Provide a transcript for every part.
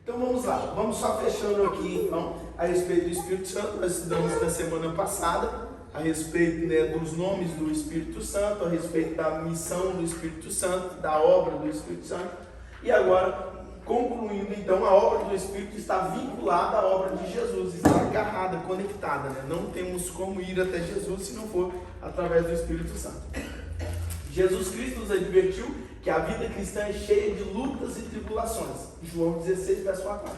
Então vamos lá, vamos só fechando aqui então a respeito do Espírito Santo. Nós estudamos na semana passada a respeito, né, dos nomes do Espírito Santo, a respeito da missão do Espírito Santo, da obra do Espírito Santo. E agora, concluindo então, a obra do Espírito está vinculada à obra de Jesus, está agarrada, conectada, né? Não temos como ir até Jesus se não for através do Espírito Santo. Jesus Cristo nos advertiu que a vida cristã é cheia de lutas e tribulações. João 16, verso 4.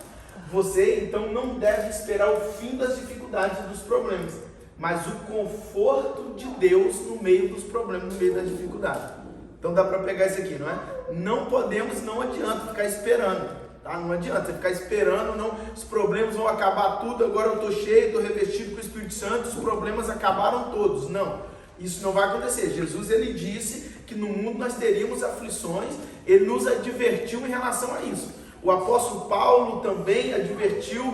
Você então não deve esperar o fim das dificuldades e dos problemas, mas o conforto de Deus no meio dos problemas, no meio das dificuldades. Então dá para pegar isso aqui, não é? Não podemos, não adianta ficar esperando, tá? Não adianta ficar esperando, não, os problemas vão acabar tudo, agora eu estou cheio, estou revestido com o Espírito Santo, os problemas acabaram todos. Não. Isso não vai acontecer. Jesus, ele disse que no mundo nós teríamos aflições, ele nos advertiu em relação a isso. O apóstolo Paulo também advertiu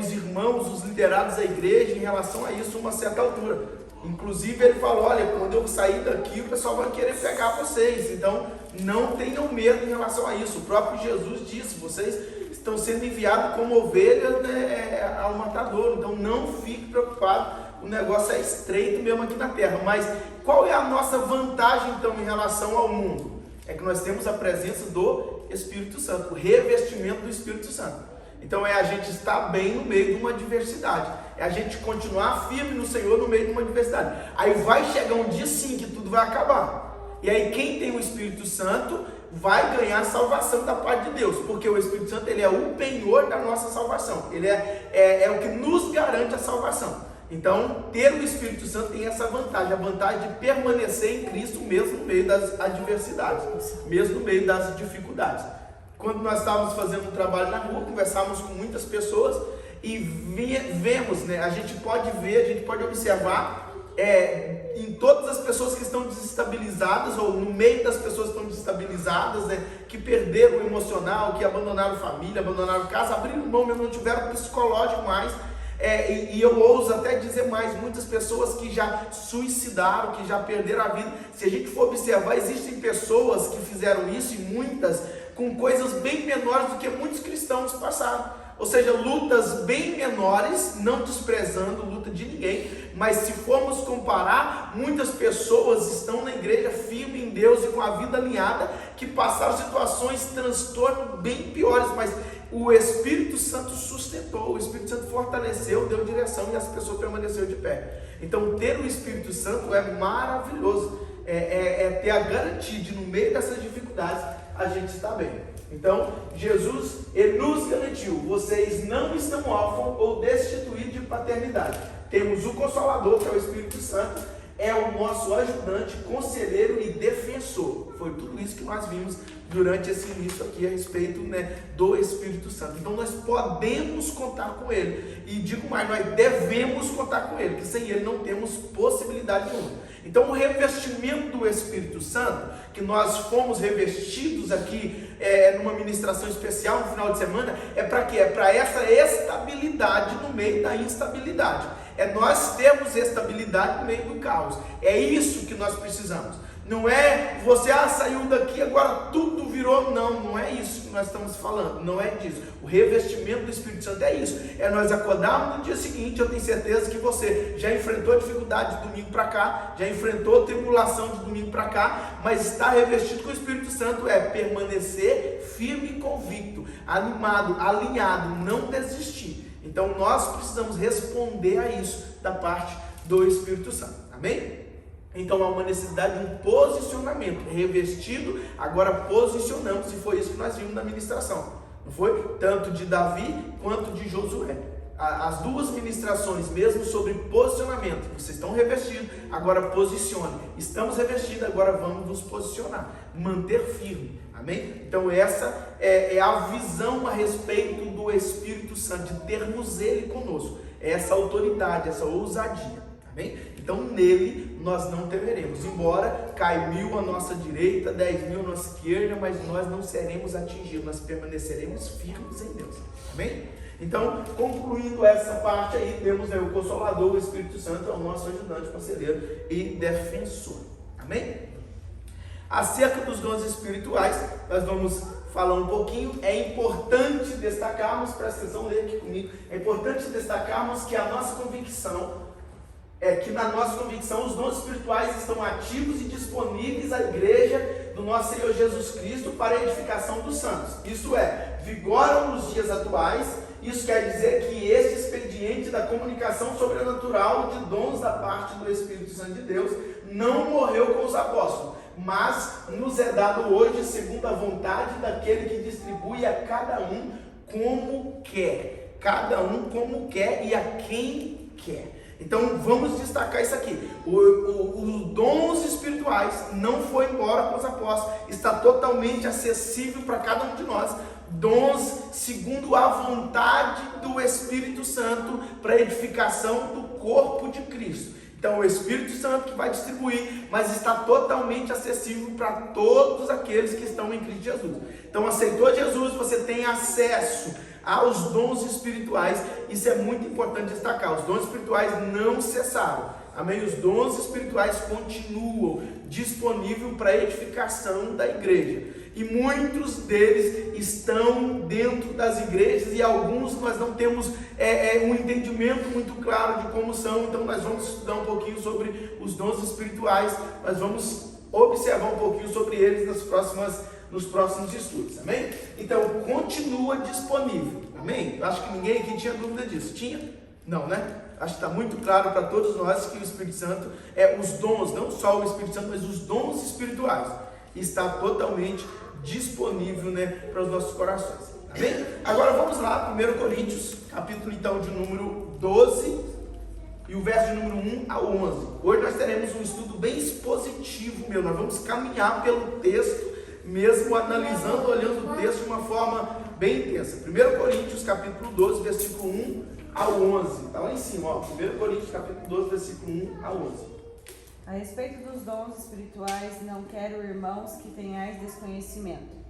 os irmãos, os liderados da igreja em relação a isso a uma certa altura. Inclusive ele falou, olha, quando eu sair daqui o pessoal vai querer pegar vocês, então não tenham medo em relação a isso. O próprio Jesus disse, vocês estão sendo enviados como ovelhas, né, ao matador, então não fique preocupado. O negócio é estreito mesmo aqui na terra, mas qual é a nossa vantagem então em relação ao mundo? É que nós temos a presença do Espírito Santo, o revestimento do Espírito Santo. Então é a gente estar bem no meio de uma adversidade, é a gente continuar firme no Senhor no meio de uma adversidade. Aí vai chegar um dia sim que tudo vai acabar, e aí quem tem o Espírito Santo vai ganhar salvação da parte de Deus, porque o Espírito Santo, ele é o penhor da nossa salvação, ele é o que nos garante a salvação. Então, ter o Espírito Santo tem essa vantagem, a vantagem de permanecer em Cristo mesmo no meio das adversidades, mesmo no meio das dificuldades. Quando nós estávamos fazendo um trabalho na rua, conversávamos com muitas pessoas e vemos, né, a gente pode ver, a gente pode observar em todas as pessoas que estão desestabilizadas, ou no meio das pessoas que estão desestabilizadas, né, que perderam o emocional, que abandonaram família, abandonaram casa, abriram mão mesmo, não tiveram psicológico mais. E eu ouso até dizer mais, muitas pessoas que já suicidaram, que já perderam a vida. Se a gente for observar, existem pessoas que fizeram isso, e muitas com coisas bem menores do que muitos cristãos passaram. Ou seja, lutas bem menores, não desprezando luta de ninguém, mas se formos comparar, muitas pessoas estão na igreja firme em Deus e com a vida alinhada, que passaram situações, transtornos bem piores, mas o Espírito Santo sustentou, o Espírito Santo fortaleceu, deu direção e as pessoas permaneceram de pé. Então ter o Espírito Santo é maravilhoso, ter a garantia de no meio dessas dificuldades a gente está bem. Então Jesus, ele nos garantiu, vocês não estão órfãos ou destituídos de paternidade. Temos o Consolador, que é o Espírito Santo, é o nosso ajudante, conselheiro e defensor. Foi tudo isso que nós vimos durante esse início aqui a respeito, né, do Espírito Santo. Então nós podemos contar com ele, e digo mais, nós devemos contar com ele, que sem ele não temos possibilidade nenhuma. Então o revestimento do Espírito Santo, que nós fomos revestidos aqui numa ministração especial no final de semana, é para quê? É para essa estabilidade no meio da instabilidade. É nós termos estabilidade no meio do caos. É isso que nós precisamos. Não é você, saiu daqui, agora tudo virou. Não é isso que nós estamos falando. Não é disso. O revestimento do Espírito Santo é isso. É nós acordarmos no dia seguinte. Eu tenho certeza que você já enfrentou dificuldade de domingo para cá, já enfrentou tribulação de domingo para cá, mas estar revestido com o Espírito Santo é permanecer firme e convicto, animado, alinhado, não desistir. Então nós precisamos responder a isso da parte do Espírito Santo. Amém? Então há uma necessidade de um posicionamento, revestido, agora posicionamos, e foi isso que nós vimos na ministração, não foi? Tanto de Davi quanto de Josué. As duas ministrações, mesmo sobre posicionamento, vocês estão revestidos, agora posicione. Estamos revestidos, agora vamos nos posicionar, manter firme. Amém? Então essa é a visão a respeito do Espírito Santo, de termos ele conosco, essa autoridade, essa ousadia. Amém? Então nele nós não temeremos, embora caia 1000 à nossa direita, 10.000 à nossa esquerda, mas nós não seremos atingidos, nós permaneceremos firmes em Deus. Amém? Então, concluindo essa parte aí, temos o Consolador, o Espírito Santo é o nosso ajudante, conselheiro e defensor. Amém? Acerca dos dons espirituais, nós vamos falar um pouquinho. É importante destacarmos, presta atenção, leia aqui comigo, é importante destacarmos que a nossa convicção é que na nossa convicção os dons espirituais estão ativos e disponíveis à igreja do nosso Senhor Jesus Cristo para a edificação dos santos. Isso é, vigoram nos dias atuais. Isso quer dizer que este expediente da comunicação sobrenatural de dons da parte do Espírito Santo de Deus não morreu com os apóstolos, mas nos é dado hoje segundo a vontade daquele que distribui a cada um como quer. Cada um como quer e a quem quer. Então vamos destacar isso aqui. Os dons espirituais não foi embora com os apóstolos, está totalmente acessível para cada um de nós. Dons segundo a vontade do Espírito Santo para a edificação do corpo de Cristo. Então o Espírito Santo que vai distribuir, mas está totalmente acessível para todos aqueles que estão em Cristo Jesus. Então aceitou Jesus, você tem acesso aos dons espirituais. Isso é muito importante destacar. Os dons espirituais não cessaram. Amém? Os dons espirituais continuam disponíveis para a edificação da igreja. E muitos deles estão dentro das igrejas e alguns nós não temos um entendimento muito claro de como são. Então nós vamos estudar um pouquinho sobre os dons espirituais. Nós vamos observar um pouquinho sobre eles nos próximos estudos, amém? Então, continua disponível, amém? Eu acho que ninguém aqui tinha dúvida disso, tinha? Não, né? Acho que está muito claro para todos nós que o Espírito Santo os dons, não só o Espírito Santo, mas os dons espirituais, está totalmente disponível, né, para os nossos corações, amém? Agora vamos lá, 1 Coríntios, capítulo então de número 12, e o verso de número 1 a 11. Hoje nós teremos um estudo bem expositivo, nós vamos caminhar pelo texto, mesmo analisando, olhando o texto de uma forma bem intensa. 1 Coríntios capítulo 12, versículo 1 a 11. Está lá em cima, ó. 1 Coríntios capítulo 12, versículo 1 a 11. A respeito dos dons espirituais, não quero, irmãos, que tenhais desconhecimento.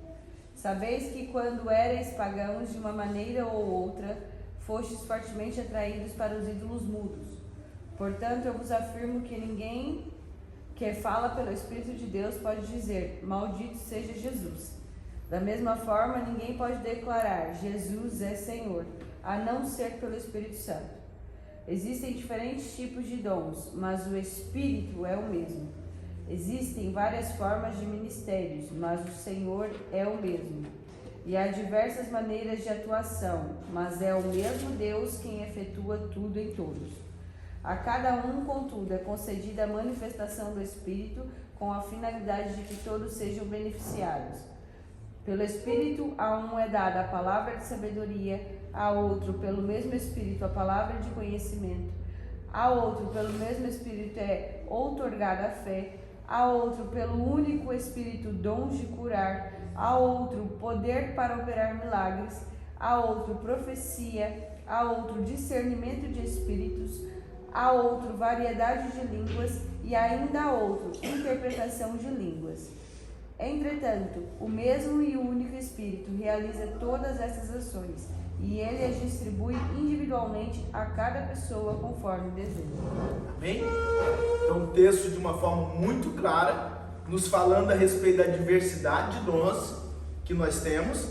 Sabeis que quando éreis pagãos de uma maneira ou outra, fostes fortemente atraídos para os ídolos mudos. Portanto, eu vos afirmo que ninguém que fala pelo Espírito de Deus pode dizer, maldito seja Jesus. Da mesma forma, ninguém pode declarar, Jesus é Senhor, a não ser pelo Espírito Santo. Existem diferentes tipos de dons, mas o Espírito é o mesmo. Existem várias formas de ministérios, mas o Senhor é o mesmo. E há diversas maneiras de atuação, mas é o mesmo Deus quem efetua tudo em todos. A cada um, contudo, é concedida a manifestação do Espírito com a finalidade de que todos sejam beneficiados. Pelo Espírito, a um é dada a palavra de sabedoria, a outro, pelo mesmo Espírito, a palavra de conhecimento, a outro, pelo mesmo Espírito, é outorgada a fé, a outro, pelo único Espírito, dons de curar, a outro, poder para operar milagres, a outro, profecia, a outro, discernimento de espíritos, a outro, variedade de línguas e ainda a outro, interpretação de línguas. Entretanto, o mesmo e único Espírito realiza todas essas ações e ele as distribui individualmente a cada pessoa conforme deseja. Amém? Então, um texto de uma forma muito clara, nos falando a respeito da diversidade de dons que nós temos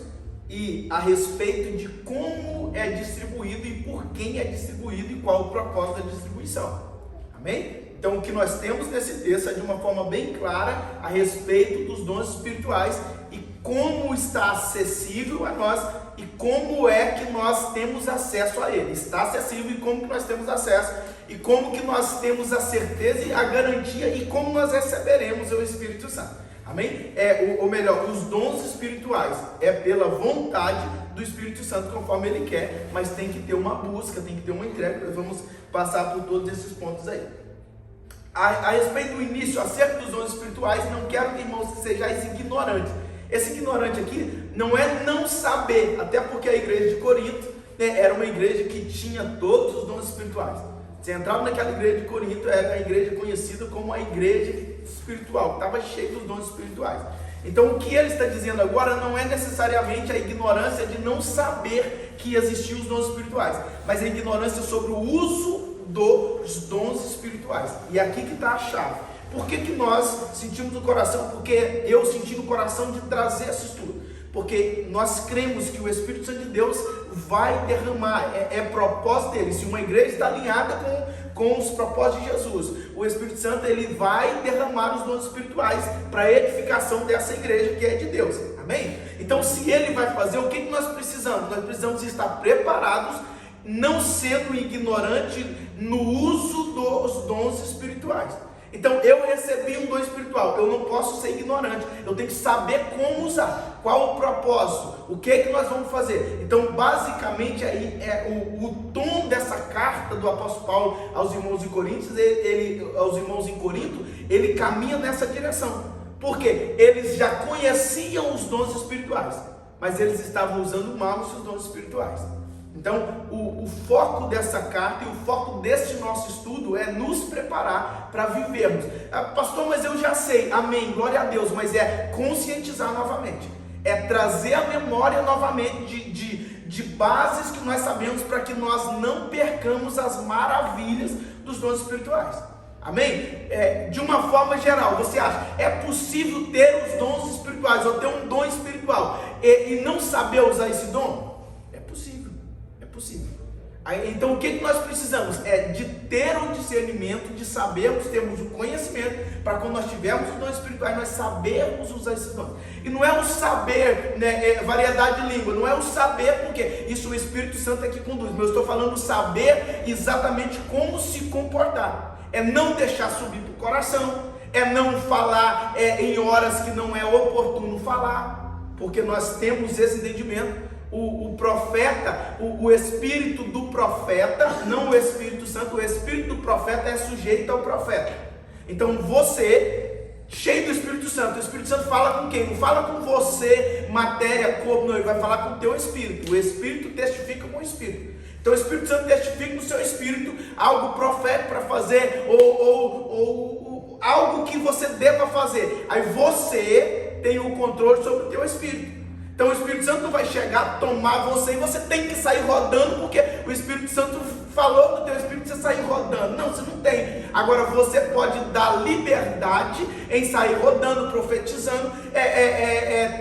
e a respeito de como é distribuído e por quem é distribuído e qual o propósito da distribuição. Amém? Então o que nós temos nesse texto é de uma forma bem clara a respeito dos dons espirituais e como está acessível a nós e como é que nós temos acesso a ele. Está acessível e como que nós temos acesso e como que nós temos a certeza e a garantia e como nós receberemos o Espírito Santo. Amém? Ou melhor, os dons espirituais é pela vontade do Espírito Santo conforme ele quer, mas tem que ter uma busca, tem que ter uma entrega. Nós vamos passar por todos esses pontos aí. A respeito do início, acerca dos dons espirituais, não quero, irmãos, que sejais ignorantes. Esse ignorante aqui não é não saber, até porque a igreja de Corinto, né, era uma igreja que tinha todos os dons espirituais. Você entrava naquela igreja de Corinto, era a igreja conhecida como a igreja espiritual, estava cheia dos dons espirituais. Então o que ele está dizendo agora não é necessariamente a ignorância de não saber que existiam os dons espirituais, mas a ignorância sobre o uso dos dons espirituais. E é aqui que está a chave. Por que nós sentimos no coração? Porque eu senti no coração de trazer esse estudo. Porque nós cremos que o Espírito Santo de Deus vai derramar, é propósito dele. Se uma igreja está alinhada com os propósitos de Jesus, o Espírito Santo ele vai derramar os dons espirituais para a edificação dessa igreja que é de Deus, amém? Então se ele vai fazer, o que nós precisamos? Nós precisamos estar preparados, não sendo ignorante no uso dos dons espirituais. Então eu recebi um dom espiritual, eu não posso ser ignorante, eu tenho que saber como usar, qual o propósito, o que é que nós vamos fazer. Então basicamente aí é o tom dessa carta do apóstolo Paulo aos irmãos em Corinto, ele caminha nessa direção, porque eles já conheciam os dons espirituais, mas eles estavam usando mal os seus dons espirituais. Então, o foco dessa carta e o foco desse nosso estudo é nos preparar para vivermos. Pastor, mas eu já sei, amém, glória a Deus, mas é conscientizar novamente, é trazer a memória novamente de bases que nós sabemos para que nós não percamos as maravilhas dos dons espirituais. Amém? De uma forma geral, você acha, é possível ter os dons espirituais, ou ter um dom espiritual, e não saber usar esse dom? É possível. Então o que nós precisamos? É de ter o discernimento, de sabermos, termos o conhecimento, para quando nós tivermos os dons espirituais, nós sabermos usar esses dons. E não é o saber, variedade de língua, não é o saber porque isso o Espírito Santo é que conduz, mas eu estou falando saber exatamente como se comportar. É não deixar subir para o coração, é não falar em horas que não é oportuno falar, porque nós temos esse entendimento. O profeta, o espírito do profeta, não o Espírito Santo, o espírito do profeta é sujeito ao profeta. Então você, cheio do Espírito Santo, o Espírito Santo fala com quem? Não fala com você, matéria, corpo, não, ele vai falar com o teu espírito. O espírito testifica com o espírito. Então o Espírito Santo testifica no seu espírito algo profético para fazer, ou algo que você deva fazer. Aí você tem o controle sobre o teu espírito. Então o Espírito Santo não vai chegar, tomar você e você tem que sair rodando, porque o Espírito Santo falou no teu espírito você sair rodando. Não, você não tem. Agora você pode dar liberdade em sair rodando, profetizando,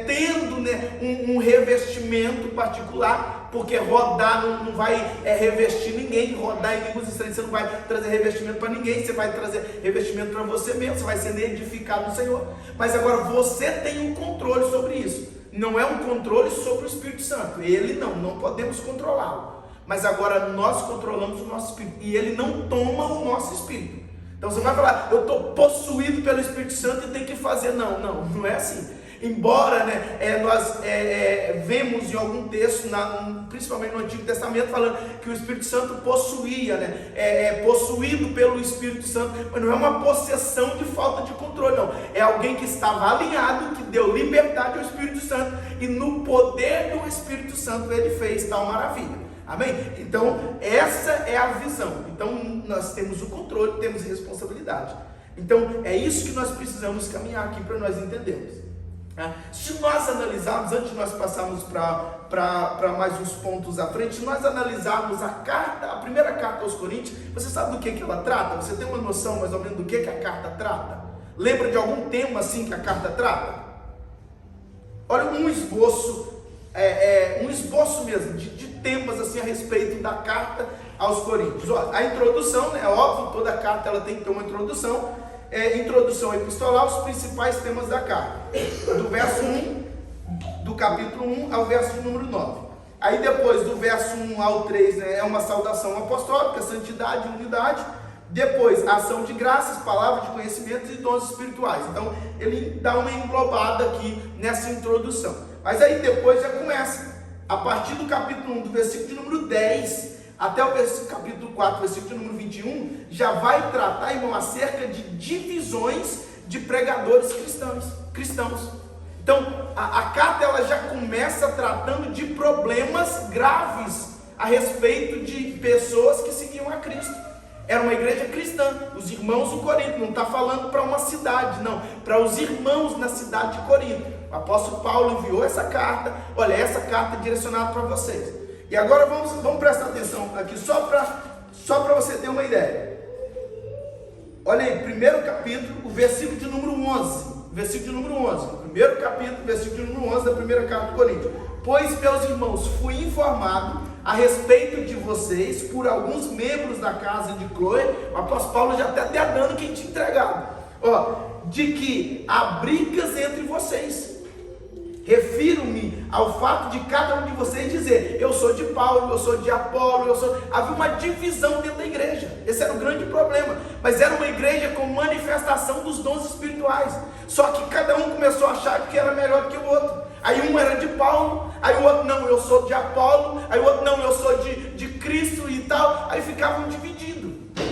tendo um revestimento particular, porque rodar não vai revestir ninguém. Rodar em línguas estranhas, você não vai trazer revestimento para ninguém, você vai trazer revestimento para você mesmo, você vai ser edificado no Senhor. Mas agora você tem um controle sobre isso. Não é um controle sobre o Espírito Santo, ele não podemos controlá-lo, mas agora nós controlamos o nosso espírito, e ele não toma o nosso espírito. Então você vai falar, eu estou possuído pelo Espírito Santo e tenho que fazer, não é assim. Embora nós vemos em algum texto, principalmente no Antigo Testamento, falando que o Espírito Santo possuía, possuído pelo Espírito Santo, mas não é uma possessão de falta de controle, não. É alguém que estava alinhado, que deu liberdade ao Espírito Santo, e no poder do Espírito Santo ele fez tal maravilha. Amém? Então essa é a visão. Então nós temos o controle, temos a responsabilidade. Então é isso que nós precisamos caminhar aqui para nós entendermos. Se nós analisarmos, antes de nós passarmos para mais uns pontos à frente, se nós analisarmos a primeira carta aos Coríntios, você sabe do que ela trata? Você tem uma noção mais ou menos do que a carta trata? Lembra de algum tema assim que a carta trata? Olha um esboço mesmo de temas assim a respeito da carta aos Coríntios. Olha, a introdução, é óbvio, toda carta ela tem que ter uma introdução. Introdução epistolar, os principais temas da carta, do verso 1, do capítulo 1 ao verso de número 9. Aí depois do verso 1 ao 3, é uma saudação apostólica, santidade, unidade. Depois, ação de graças, palavra de conhecimento e dons espirituais. Então, ele dá uma englobada aqui nessa introdução. Mas aí depois já começa, a partir do capítulo 1, do versículo de número 10, até o capítulo 4, versículo número 21, já vai tratar, irmão, acerca de divisões de pregadores cristãos. Então, a carta ela já começa tratando de problemas graves a respeito de pessoas que seguiam a Cristo. Era uma igreja cristã, os irmãos em Corinto, não está falando para uma cidade, não, para os irmãos na cidade de Corinto. O apóstolo Paulo enviou essa carta, olha, essa carta é direcionada para vocês. E agora vamos prestar atenção aqui, só para você ter uma ideia. Olha aí, primeiro capítulo, o versículo de número 11. Versículo de número 11. primeiro capítulo, versículo número 11 da primeira carta de Coríntios. Pois, meus irmãos, fui informado a respeito de vocês por alguns membros da casa de Cloé, o apóstolo Paulo já está até dando quem tinha entregado, de que há brigas entre vocês. Refiro-me ao fato de cada um de vocês dizer: eu sou de Paulo, eu sou de Apolo, Havia uma divisão dentro da igreja. Esse era o grande problema. Mas era uma igreja com manifestação dos dons espirituais. Só que cada um começou a achar que era melhor que o outro. Aí um era de Paulo, aí o outro: não, eu sou de Apolo. Aí o outro: não, eu sou de Cristo e tal. Aí ficavam divididos.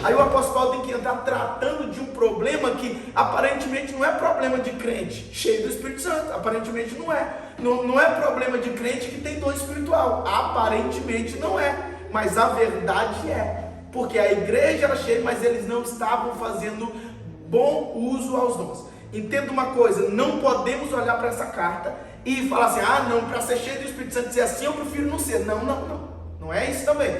Aí o apóstolo Paulo tem que entrar tratando de um problema que aparentemente não é problema de crente cheio do Espírito Santo. Aparentemente não é. Não é problema de crente que tem dom espiritual. Aparentemente não é. Mas a verdade é. Porque a igreja era cheia, mas eles não estavam fazendo bom uso aos dons. Entenda uma coisa: não podemos olhar para essa carta e falar assim: ah, não, para ser cheio do Espírito Santo, dizer assim, eu prefiro não ser. Não. Não é isso também.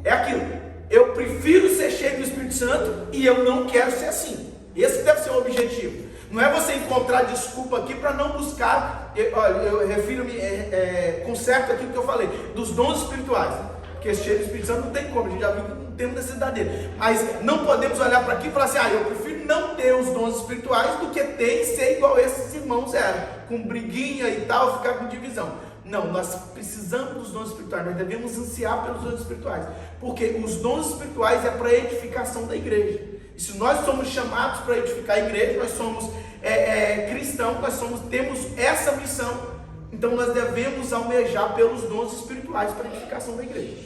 É aquilo. Eu prefiro ser cheio do Espírito Santo e eu não quero ser assim. Esse deve ser o objetivo. Não é você encontrar desculpa aqui para não buscar. Olha, eu refiro-me, conserto aquilo que eu falei, dos dons espirituais. Porque cheio do Espírito Santo não tem como, a gente já viu que não temos necessidade dele. Mas não podemos olhar para aqui e falar assim: ah, eu prefiro não ter os dons espirituais do que ter e ser igual esses irmãos eram, com briguinha e tal, ficar com divisão. Não, nós precisamos dos dons espirituais, nós devemos ansiar pelos dons espirituais, porque os dons espirituais é para a edificação da igreja. E se nós somos chamados para edificar a igreja, nós somos cristãos, temos essa missão, então nós devemos almejar pelos dons espirituais para a edificação da igreja.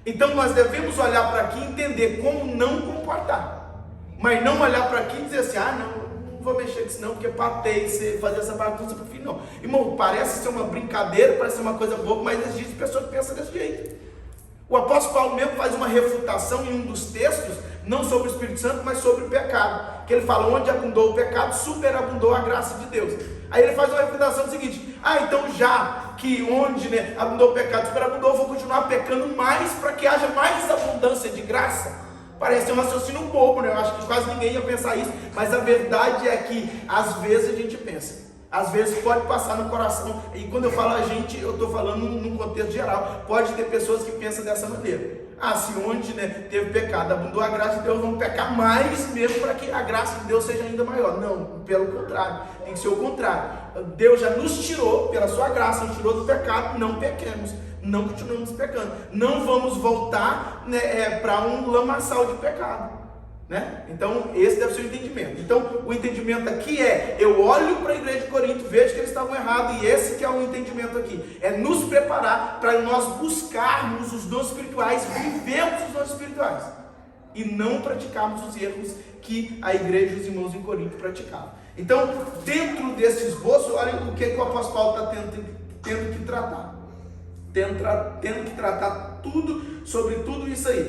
Então nós devemos olhar para aqui e entender como não comportar, mas não olhar para aqui e dizer assim: ah, não vou mexer com isso não, porque patei, você fazer essa bagunça pro fim, não. Irmão, parece ser uma brincadeira, parece ser uma coisa boa, mas existe pessoa que pensa desse jeito. O apóstolo Paulo mesmo faz uma refutação em um dos textos, não sobre o Espírito Santo, mas sobre o pecado, que ele fala: onde abundou o pecado, superabundou a graça de Deus. Aí ele faz uma refutação do seguinte: ah, então já que onde abundou o pecado, superabundou, eu vou continuar pecando mais, para que haja mais abundância de graça. Parece um raciocínio bobo, né? Eu acho que quase ninguém ia pensar isso, mas a verdade é que às vezes a gente pensa, às vezes pode passar no coração, e quando eu falo a gente, eu estou falando num contexto geral, pode ter pessoas que pensam dessa maneira: ah, se onde teve pecado, abundou a graça de Deus, vamos pecar mais mesmo para que a graça de Deus seja ainda maior. Não, pelo contrário, tem que ser o contrário. Deus já nos tirou, pela sua graça, nos tirou do pecado, não pequemos. Não continuamos pecando, não vamos voltar para um lamaçal de pecado, Então esse deve ser o entendimento. Então o entendimento aqui eu olho para a igreja de Corinto, vejo que eles estavam errados, e esse que é o entendimento aqui, é nos preparar para nós buscarmos os dons espirituais, vivemos os dons espirituais e não praticarmos os erros que a igreja e os irmãos em Corinto praticavam. Então, dentro desse esboço, olha o que o apóstolo Paulo está tendo que tratar. Tendo que tratar tudo, sobre tudo isso aí.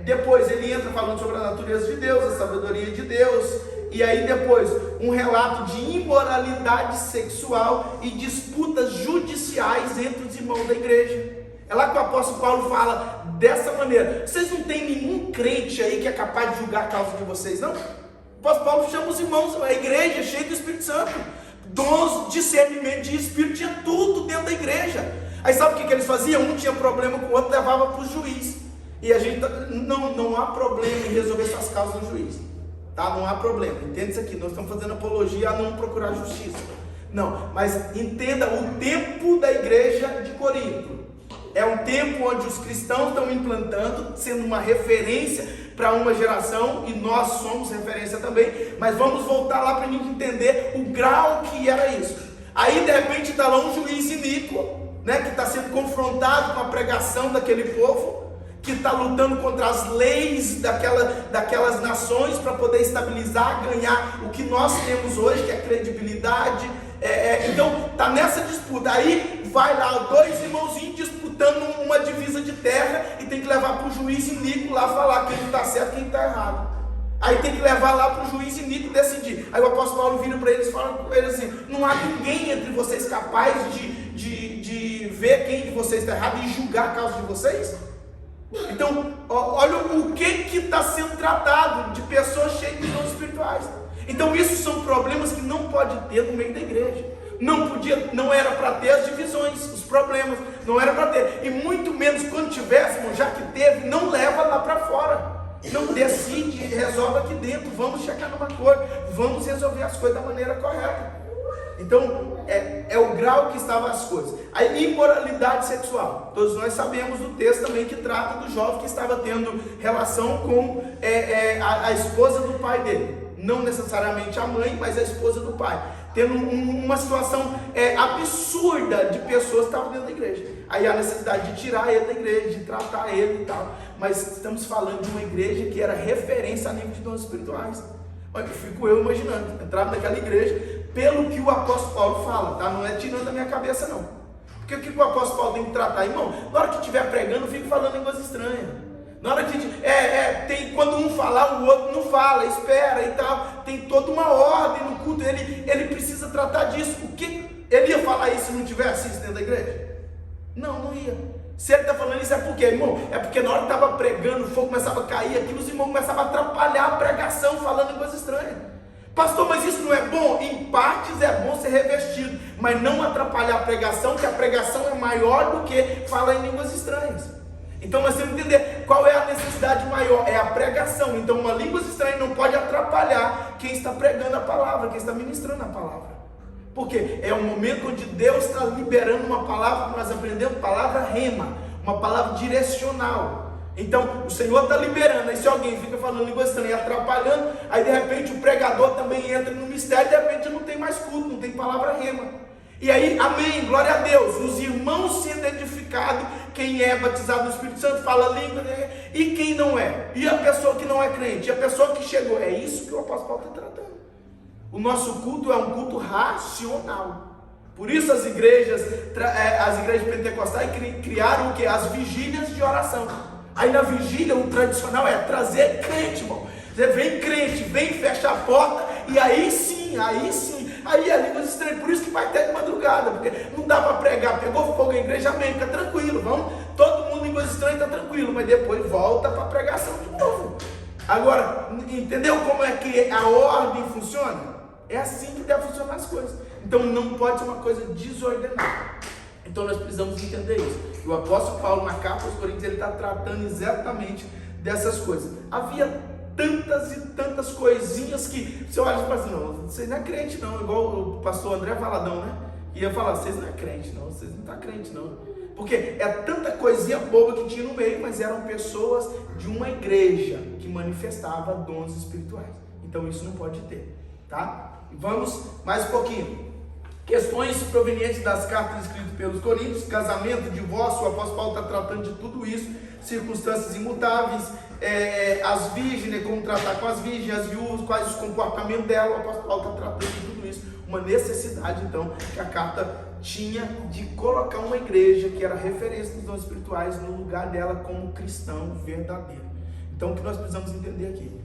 Depois ele entra falando sobre a natureza de Deus, a sabedoria de Deus, e aí depois um relato de imoralidade sexual e disputas judiciais entre os irmãos da igreja. É lá que o apóstolo Paulo fala dessa maneira: vocês não tem nenhum crente aí que é capaz de julgar a causa de vocês, não? O apóstolo Paulo chama os irmãos, a igreja cheia do Espírito Santo, dons, discernimento de espírito, tinha tudo dentro da igreja. Aí sabe o que eles faziam? Um tinha problema com o outro, levava para o juiz. E a gente não há problema em resolver suas causas no juiz, tá? Não há problema, entenda isso aqui. Nós estamos fazendo apologia a não procurar justiça, não, mas entenda o tempo da igreja de Corinto. É um tempo onde os cristãos estão implantando, sendo uma referência para uma geração, e nós somos referência também, mas vamos voltar lá para a gente entender o grau que era isso. Aí de repente está lá um juiz iníquo, que está sendo confrontado com a pregação daquele povo, que está lutando contra as leis daquelas nações para poder estabilizar, ganhar o que nós temos hoje, que é credibilidade. Então está nessa disputa. Aí vai lá dois irmãozinhos disputando uma divisa de terra, e tem que levar para o juiz iníquo lá falar quem está certo e quem está errado. Aí tem que levar lá para o juiz iníquo decidir. Aí o apóstolo Paulo vira para eles e fala com eles assim: não há ninguém entre vocês capaz de ver quem de vocês está errado e julgar a causa de vocês? Então, olha o que está sendo tratado de pessoas cheias de dons espirituais. Então isso são problemas que não pode ter no meio da igreja. Não era para ter as divisões, os problemas, não era para ter. E muito menos quando tivéssemos, já que teve, não leva lá para fora. Não decide, resolve aqui dentro. Vamos chegar numa coisa, vamos resolver as coisas da maneira correta. Então, é o grau que estavam as coisas. A imoralidade sexual. Todos nós sabemos do texto também que trata do jovem que estava tendo relação com a esposa do pai dele. Não necessariamente a mãe, mas a esposa do pai. Tendo uma situação absurda de pessoas que estavam dentro da igreja. Aí há necessidade de tirar ele da igreja, de tratar ele e tal. Mas estamos falando de uma igreja que era referência a nível de dons espirituais. Olha, fico eu imaginando, entrar naquela igreja, pelo que o apóstolo Paulo fala, tá? Não é tirando da minha cabeça não. Porque o que o apóstolo Paulo tem que tratar, irmão? Na hora que estiver pregando, fique falando línguas estranhas. Na hora que tem quando um falar, o outro não fala, espera e tal. Tem toda uma ordem no culto. Ele precisa tratar disso. O que ele ia falar isso se não tivesse isso dentro da igreja? Não ia. Se ele está falando isso é porque, irmão, é porque na hora que estava pregando, o fogo começava a cair, aquilo os irmãos começavam a atrapalhar a pregação, falando línguas estranhas. Pastor, mas isso não é bom? Em partes é bom ser revestido, mas não atrapalhar a pregação, que a pregação é maior do que falar em línguas estranhas. Então nós temos que entender qual é a necessidade maior, é a pregação. Então uma língua estranha não pode atrapalhar quem está pregando a palavra, quem está ministrando a palavra. Porque é um momento onde Deus está liberando uma palavra que nós aprendemos, palavra rema, uma palavra direcional. Então o Senhor está liberando, aí se alguém fica falando língua estranha atrapalhando, aí de repente o pregador também entra no mistério, de repente não tem mais culto, não tem palavra rema. E aí, amém, glória a Deus, os irmãos sendo edificados, quem é batizado no Espírito Santo fala língua, né? E quem não é? E a pessoa que não é crente? E a pessoa que chegou? É isso que o apóstolo Paulo está tratando. O nosso culto é um culto racional. Por isso as igrejas pentecostais criaram o que? As vigílias de oração. Aí na vigília o tradicional é trazer crente, irmão. Você vem crente, vem, fecha a porta, e aí sim, aí é línguas estranhas. Por isso que vai até de madrugada, porque não dá para pregar, pegou fogo na igreja, amém, fica tranquilo, vamos, todo mundo línguas estranhas está tranquilo, mas depois volta para a pregação de novo. Agora, entendeu como é que a ordem funciona? É assim que deve funcionar as coisas. Então não pode ser uma coisa desordenada. Então nós precisamos entender isso. E o apóstolo Paulo, na carta aos Coríntios, ele está tratando exatamente dessas coisas. Havia tantas e tantas coisinhas que você olha e fala assim, não, vocês não é crente não, igual o pastor André Valadão, né? Ia falar, vocês não é crente não, vocês não estão crente não. Porque é tanta coisinha boba que tinha no meio, mas eram pessoas de uma igreja que manifestava dons espirituais. Então isso não pode ter, tá? E vamos mais um pouquinho. Questões provenientes das cartas escritas pelos Coríntios, casamento, divórcio, o apóstolo Paulo está tratando de tudo isso, circunstâncias imutáveis, as virgens, como tratar com as virgens, as viúvas, quais os comportamentos dela, o apóstolo Paulo está tratando de tudo isso, uma necessidade então que a carta tinha de colocar uma igreja que era referência dos dons espirituais no lugar dela como cristão verdadeiro. Então o que nós precisamos entender aqui?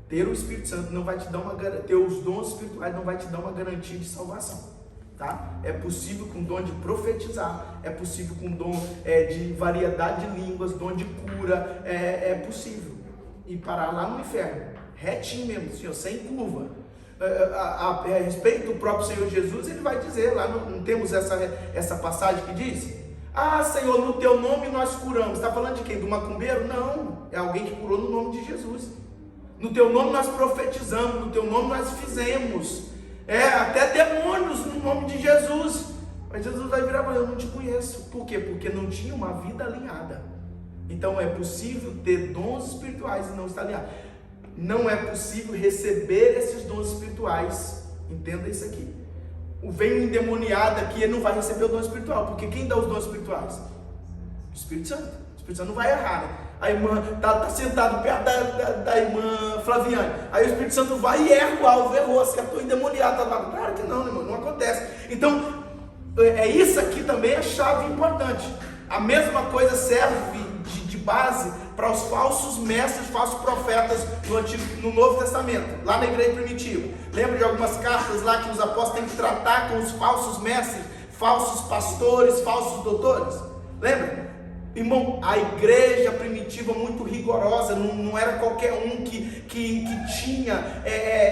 Ter o Espírito Santo não vai te dar ter os dons espirituais não vai te dar uma garantia de salvação. Tá? É possível com dom de profetizar, é possível com dom de variedade de línguas, dom de cura, é possível. E parar lá no inferno, retinho mesmo, Senhor, sem curva. A respeito do próprio Senhor Jesus, ele vai dizer, lá não temos essa passagem que diz? Ah, Senhor, no teu nome nós curamos. Está falando de quem? Do macumbeiro? Não, é alguém que curou no nome de Jesus. No teu nome nós profetizamos, no teu nome nós fizemos. Até demônios no nome de Jesus. Mas Jesus vai virar e falar, eu não te conheço. Por quê? Porque não tinha uma vida alinhada. Então é possível ter dons espirituais e não estar alinhado. Não é possível receber esses dons espirituais. Entenda isso aqui. Vem um endemoniado aqui, ele não vai receber o dom espiritual. Porque quem dá os dons espirituais? O Espírito Santo. O Espírito Santo não vai errar, né? A irmã está sentado perto da irmã Flaviane. Aí o Espírito Santo vai e erra o alvo, errou, se estou endemoniado. Claro que não, irmão, não acontece. Então, isso aqui também é chave importante. A mesma coisa serve de base para os falsos mestres, falsos profetas no Novo Testamento, lá na igreja primitiva. Lembra de algumas cartas lá que os apóstolos têm que tratar com os falsos mestres, falsos pastores, falsos doutores? Lembra? Irmão, a igreja primitiva muito rigorosa, não era qualquer um que tinha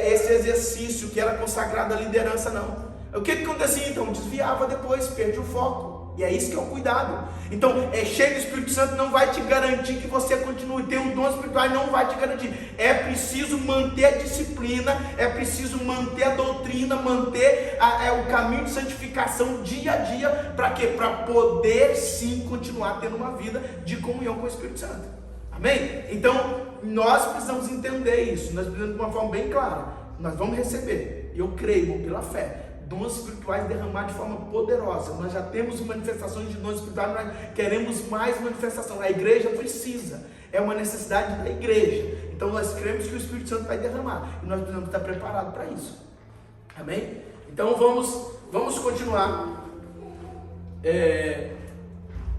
esse exercício, que era consagrado à liderança, não. O que acontecia então? Desviava depois, perdia o foco. E é isso que é o cuidado. Então, cheio do Espírito Santo não vai te garantir que você continue. Ter um dom espiritual não vai te garantir. É preciso manter a disciplina, é preciso manter a doutrina, manter o caminho de santificação dia a dia. Para quê? Para poder sim continuar tendo uma vida de comunhão com o Espírito Santo. Amém? Então, nós precisamos entender isso. Nós precisamos de uma forma bem clara. Nós vamos receber, eu creio, pela fé, dons espirituais derramados de forma poderosa. Nós já temos manifestações de dons espirituais, nós queremos mais manifestação. A igreja precisa, é uma necessidade da igreja. Então nós cremos que o Espírito Santo vai derramar, e nós precisamos estar preparados para isso. Amém? Então vamos continuar.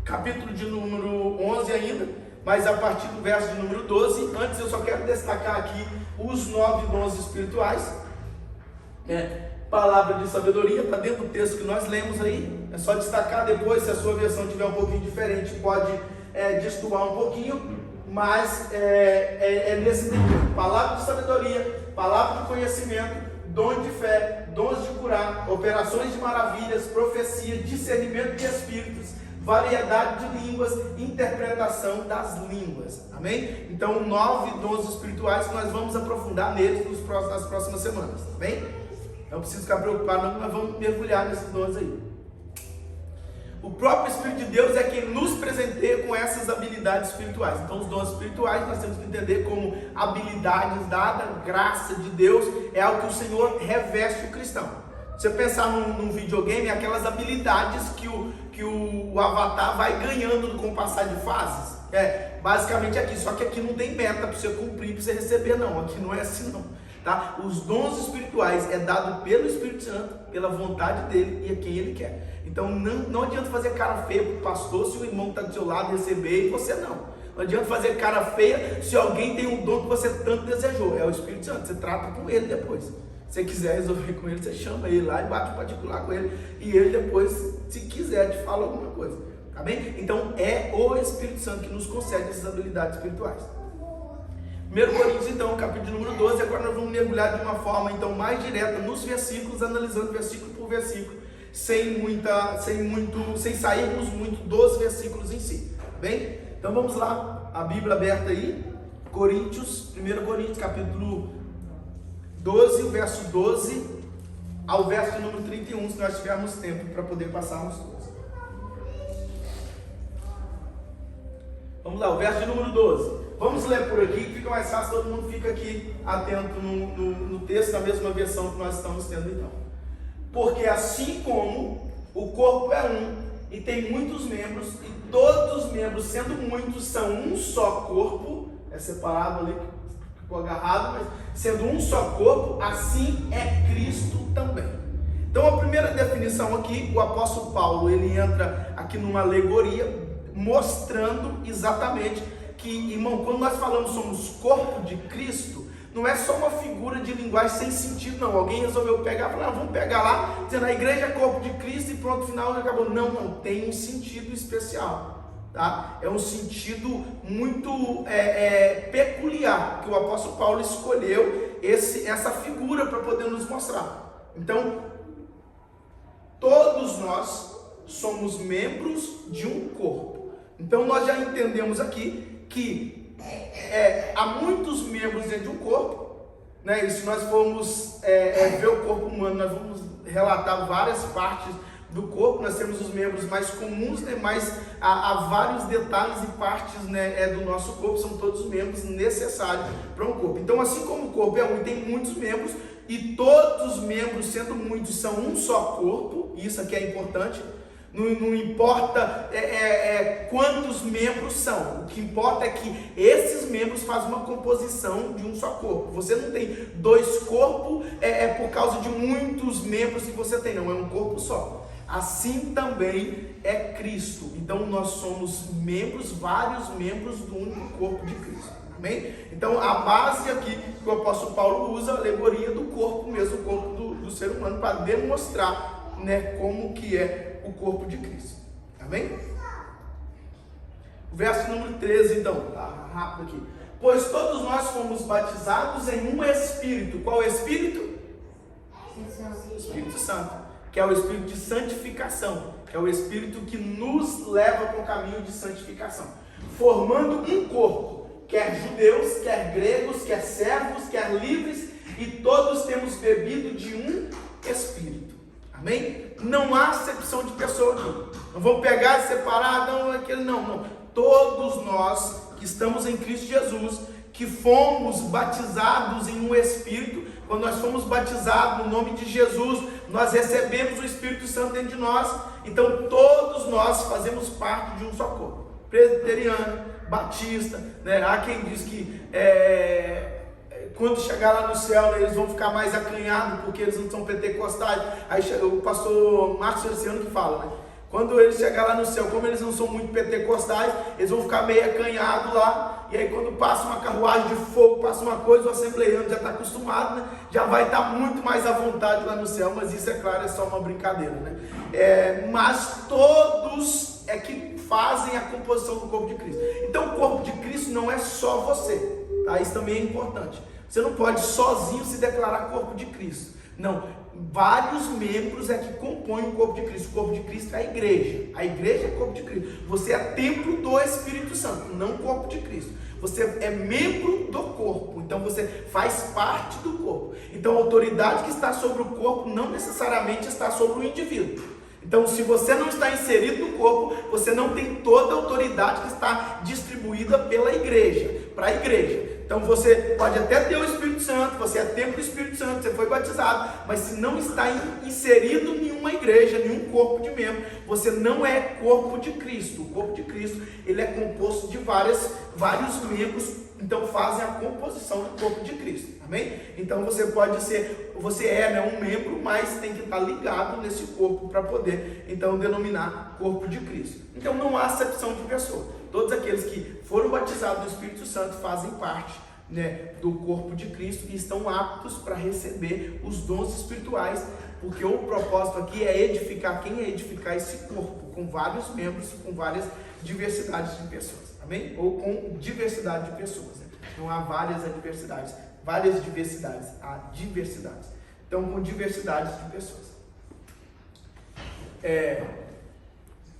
Capítulo de número 11 ainda, mas a partir do verso de número 12. Antes eu só quero destacar aqui os 9 dons espirituais. Palavra de sabedoria, está dentro do texto que nós lemos aí. É só destacar depois, se a sua versão tiver um pouquinho diferente, pode destoar um pouquinho, mas nesse nível. Palavra de sabedoria, palavra de conhecimento, dom de fé, dons de curar, operações de maravilhas, profecia, discernimento de espíritos, variedade de línguas, interpretação das línguas. Amém? Então 9 dons espirituais que nós vamos aprofundar neles nas próximas semanas. Amém? Não precisa ficar preocupado, não, mas vamos mergulhar nesses dons aí. O próprio Espírito de Deus é quem nos presenteia com essas habilidades espirituais. Então, os dons espirituais nós temos que entender como habilidades dadas, graça de Deus, é algo que o Senhor reveste o cristão. Se você pensar num videogame, aquelas habilidades que o avatar vai ganhando com o passar de fases. Basicamente aqui, só que aqui não tem meta para você cumprir, para você receber, não. Aqui não é assim, não. Tá? Os dons espirituais é dado pelo Espírito Santo, pela vontade dele e a quem ele quer. Então não adianta fazer cara feia para o pastor se o irmão está do seu lado receber e você não. Não adianta fazer cara feia se alguém tem um dom que você tanto desejou. É o Espírito Santo, você trata com ele depois. Se você quiser resolver com ele, você chama ele lá e bate um particular com ele. E ele depois, se quiser, te fala alguma coisa. Tá bem? Então é o Espírito Santo que nos concede essas habilidades espirituais. 1 Coríntios, então, capítulo número 12, agora nós vamos mergulhar de uma forma então mais direta nos versículos, analisando versículo por versículo, sem sairmos muito dos versículos em si, bem? Então vamos lá, a Bíblia aberta aí, 1 Coríntios, capítulo 12, o verso 12 ao verso número 31, se nós tivermos tempo para poder passarmos todos. Vamos lá, o verso de número 12. Vamos ler por aqui, que fica mais fácil, todo mundo fica aqui atento no texto, na mesma versão que nós estamos tendo então. Porque assim como o corpo é um e tem muitos membros, e todos os membros, sendo muitos, são um só corpo, é separado ali, ficou agarrado, mas sendo um só corpo, assim é Cristo também. Então a primeira definição aqui, o apóstolo Paulo, ele entra aqui numa alegoria, mostrando exatamente que, irmão, quando nós falamos somos corpo de Cristo, não é só uma figura de linguagem sem sentido, não. Alguém resolveu pegar e falar, vamos pegar lá, dizendo a igreja é corpo de Cristo e pronto, final acabou. Não, tem um sentido especial, tá? É um sentido muito peculiar, que o apóstolo Paulo escolheu essa figura para poder nos mostrar. Então, todos nós somos membros de um corpo. Então nós já entendemos aqui que há muitos membros dentro de um corpo, né? E se nós formos ver o corpo humano, nós vamos relatar várias partes do corpo. Nós temos os membros mais comuns, né? Mas há vários detalhes e partes, né, do nosso corpo, são todos os membros necessários para um corpo. Então assim como o corpo é um e tem muitos membros, e todos os membros, sendo muitos, são um só corpo, isso aqui é importante. Não importa quantos membros são, o que importa é que esses membros fazem uma composição de um só corpo. Você não tem dois corpos por causa de muitos membros que você tem, não, é um corpo só. Assim também é Cristo. Então nós somos membros, vários membros do único corpo de Cristo. Amém? Então a base aqui que o apóstolo Paulo usa, a alegoria do corpo mesmo, o corpo do ser humano, para demonstrar, né, como que é o corpo de Cristo. Amém? O verso número 13, então, tá rápido aqui. Pois todos nós fomos batizados em um Espírito. Qual Espírito? Espírito Santo, que é o Espírito de santificação, que é o Espírito que nos leva para o caminho de santificação, formando um corpo, quer judeus, quer gregos, quer servos, quer livres, e todos temos bebido de um Espírito. Amém? Não há acepção de pessoa aqui. Não vou pegar e separar, não, aquele não. Todos nós que estamos em Cristo Jesus, que fomos batizados em um Espírito, quando nós fomos batizados no nome de Jesus, nós recebemos o Espírito Santo dentro de nós. Então todos nós fazemos parte de um só corpo. Presbiteriano, batista, né? Há quem diz que quando chegar lá no céu, eles vão ficar mais acanhados porque eles não são pentecostais. Aí o pastor Marcos Feliciano que fala, né? Quando eles chegarem lá no céu, como eles não são muito pentecostais, eles vão ficar meio acanhados lá. E aí quando passa uma carruagem de fogo, passa uma coisa, o assembleiano já está acostumado, né? Já vai estar muito mais à vontade lá no céu. Mas isso, é claro, é só uma brincadeira, né? Mas todos é que fazem a composição do corpo de Cristo. Então o corpo de Cristo não é só você, tá? Isso também é importante. Você não pode sozinho se declarar corpo de Cristo. Não, vários membros é que compõem o corpo de Cristo. O corpo de Cristo é a igreja. A igreja é o corpo de Cristo. Você é templo do Espírito Santo, não corpo de Cristo. Você é membro do corpo, então você faz parte do corpo. Então a autoridade que está sobre o corpo não necessariamente está sobre o indivíduo. Então, se você não está inserido no corpo, você não tem toda a autoridade que está distribuída pela igreja, para a igreja. Então, você pode até ter o Espírito Santo, você é templo do Espírito Santo, você foi batizado, mas se não está inserido em nenhuma igreja, nenhum corpo de membro, você não é corpo de Cristo. O corpo de Cristo, ele é composto de vários membros, então fazem a composição do corpo de Cristo. Amém? Então você pode ser, você é, né, um membro, mas tem que estar ligado nesse corpo para poder então denominar corpo de Cristo. Então não há acepção de pessoa. Todos aqueles que foram batizados do Espírito Santo fazem parte, né, do corpo de Cristo e estão aptos para receber os dons espirituais, porque o propósito aqui é edificar. Quem é edificar esse corpo? Com vários membros, com várias diversidades de pessoas. Amém? Ou com diversidade de pessoas, né? Não há várias diversidades, há diversidades. Então, com diversidades de pessoas.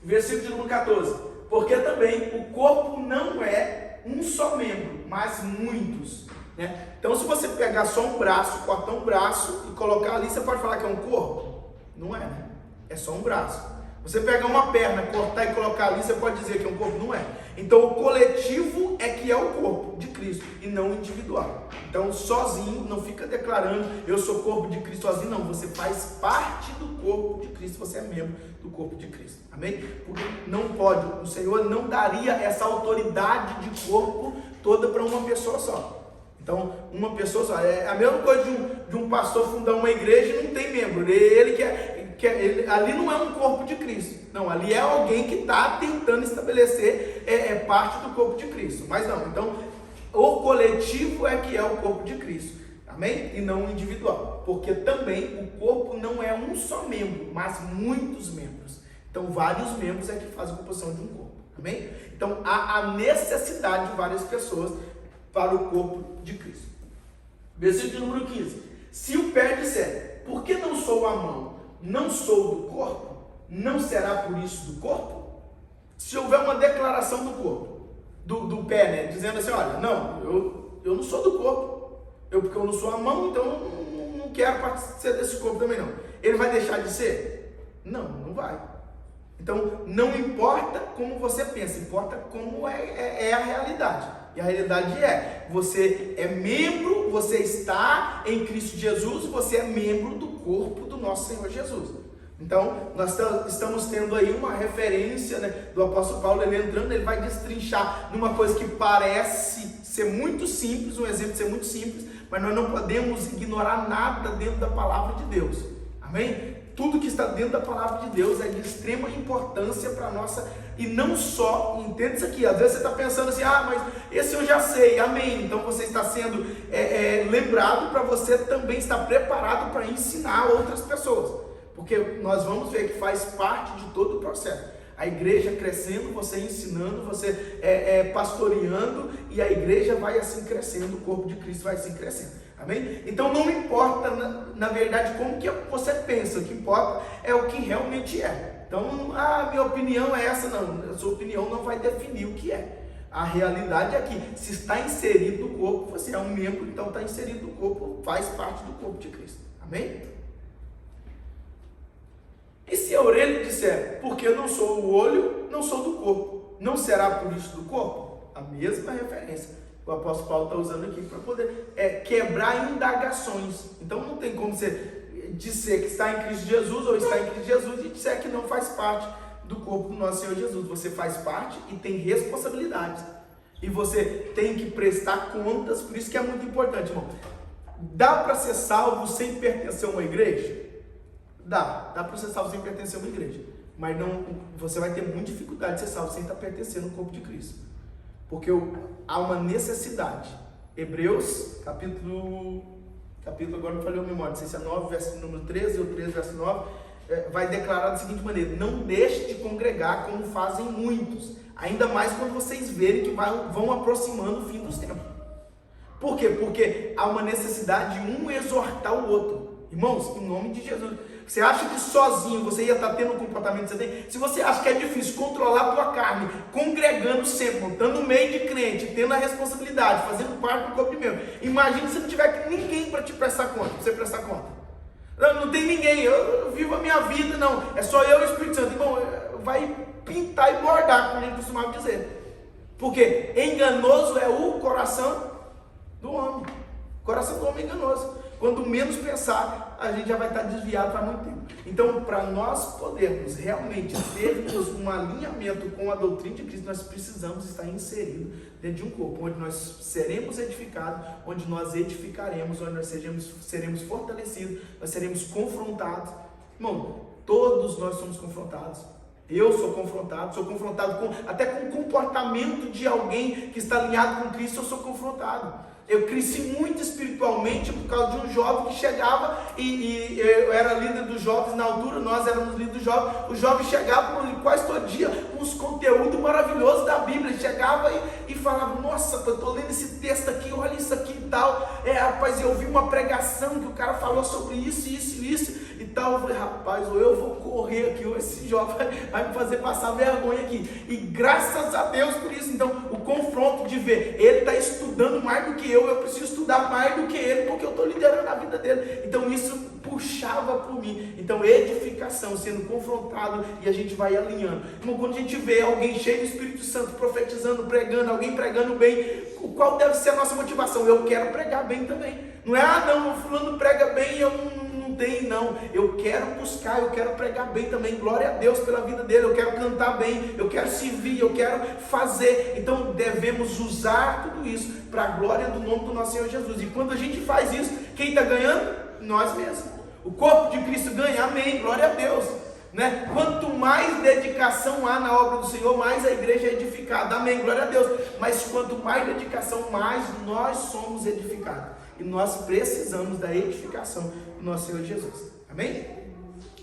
Versículo número 14. Porque também o corpo não é um só membro, mas muitos, né? Então, se você pegar só um braço, cortar um braço e colocar ali, você pode falar que é um corpo? Não é, né? É só um braço. Você pegar uma perna, cortar e colocar ali, você pode dizer que é um corpo? Não é. Então o coletivo é que é o corpo de Cristo e não o individual. Então sozinho, não fica declarando eu sou corpo de Cristo sozinho, não. Você faz parte do corpo de Cristo, você é membro do corpo de Cristo. Amém? Porque não pode, o Senhor não daria essa autoridade de corpo toda para uma pessoa só. Então, uma pessoa só. É a mesma coisa de um pastor fundar uma igreja e não tem membro. Ali não é um corpo de Cristo. Não, ali é alguém que está tentando estabelecer parte do corpo de Cristo. Mas não, então o coletivo é que é o corpo de Cristo. Amém? E não o individual. Porque também o corpo não é um só membro, mas muitos membros. Então vários membros é que fazem a composição de um corpo. Amém? Então há a necessidade de várias pessoas para o corpo de Cristo. Versículo número 15. Se o pé disser, por que não sou a mão? Não sou do corpo? Não será por isso do corpo? Se houver uma declaração do corpo, do pé, né, dizendo assim, olha, não, eu não sou do corpo, porque eu não sou a mão, então eu não quero participar desse corpo também não. Ele vai deixar de ser? Não vai. Então não importa como você pensa, importa como é a realidade. E a realidade você é membro, você está em Cristo Jesus, você é membro do corpo do nosso Senhor Jesus. Então, nós estamos tendo aí uma referência, né, do apóstolo Paulo, ele entrando, ele vai destrinchar numa coisa que parece ser muito simples, um exemplo de ser muito simples, mas nós não podemos ignorar nada dentro da palavra de Deus. Amém? Tudo que está dentro da palavra de Deus é de extrema importância para a nossa, e não só, entenda isso aqui, às vezes você está pensando assim, mas esse eu já sei, amém, então você está sendo lembrado para você também estar preparado para ensinar outras pessoas, porque nós vamos ver que faz parte de todo o processo. A igreja crescendo, você ensinando, você pastoreando, e a igreja vai assim crescendo, o corpo de Cristo vai assim crescendo. Amém? Então não importa, na verdade, como que você pensa, o que importa é o que realmente é. Então, minha opinião é essa, não, a sua opinião não vai definir o que é. A realidade é que, se está inserido no corpo, você é um membro, então está inserido no corpo, faz parte do corpo de Cristo. Amém? E se a orelha disser, porque eu não sou o olho, não sou do corpo, não será por isso do corpo? A mesma referência o apóstolo Paulo está usando aqui para poder quebrar indagações. Então não tem como você dizer que está em Cristo Jesus ou está em Cristo Jesus e disser que não faz parte do corpo do nosso Senhor Jesus. Você faz parte e tem responsabilidades. E você tem que prestar contas, por isso que é muito importante, irmão. Dá para ser salvo sem pertencer a uma igreja? Dá para ser salvo sem pertencer a uma igreja. Mas não, você vai ter muita dificuldade de ser salvo sem estar pertencendo ao corpo de Cristo. Porque há uma necessidade. Hebreus, capítulo, agora não falei a memória, não sei se é 9, verso número 13 ou 13, verso 9, vai declarar da seguinte maneira: não deixe de congregar como fazem muitos, ainda mais quando vocês verem que vão aproximando o fim dos tempos. Por quê? Porque há uma necessidade de um exortar o outro. Irmãos, em nome de Jesus. Você acha que sozinho você ia estar tendo o comportamento que você tem? Se você acha que é difícil controlar a tua carne, congregando sempre, estando no meio de crente, tendo a responsabilidade, fazendo parte do corpo de membro, imagine se não tiver ninguém para te prestar conta, para você prestar conta. Não tem ninguém, eu vivo a minha vida, não, é só eu e o Espírito Santo. Irmão, vai pintar e bordar, como a gente costumava dizer. Porque enganoso é o coração do homem. O coração do homem é enganoso. Quando menos pensar, a gente já vai estar desviado para muito tempo. Então, para nós podermos realmente termos um alinhamento com a doutrina de Cristo, nós precisamos estar inseridos dentro de um corpo, onde nós seremos edificados, onde nós edificaremos, onde nós seremos fortalecidos, nós seremos confrontados. Irmão, todos nós somos confrontados. Eu sou confrontado até com o comportamento de alguém que está alinhado com Cristo, eu sou confrontado. Eu cresci muito espiritualmente por causa de um jovem que chegava e eu era líder dos jovens na altura, nós éramos líderes dos jovens. O jovem chegava quase todo dia com uns conteúdos maravilhosos da Bíblia. Ele chegava e falava: nossa, eu estou lendo esse texto aqui, olha isso aqui e tal. Rapaz, eu vi uma pregação que o cara falou sobre isso e tal. Eu falei: rapaz, ou eu vou correr aqui, ou esse jovem vai me fazer passar vergonha aqui. E graças a Deus por isso. Então, o confronto de ver, ele está estudando mais do que eu preciso estudar mais do que ele, porque eu estou liderando a vida dele. Então isso puxava por mim. Então edificação, sendo confrontado, e a gente vai alinhando. Então, quando a gente vê alguém cheio do Espírito Santo, profetizando, pregando, alguém pregando bem, qual deve ser a nossa motivação? Eu quero pregar bem também. Não é, não, o fulano prega bem e eu não tenho, não. Eu quero buscar, eu quero pregar bem também. Glória a Deus pela vida dele. Eu quero cantar bem, eu quero servir, eu quero fazer. Então devemos usar tudo isso para a glória do nome do nosso Senhor Jesus. E quando a gente faz isso, quem está ganhando? Nós mesmos. O corpo de Cristo ganha, amém, glória a Deus. Né? Quanto mais dedicação há na obra do Senhor, mais a igreja é edificada, amém, glória a Deus. Mas quanto mais dedicação, mais nós somos edificados. E nós precisamos da edificação do nosso Senhor Jesus, amém?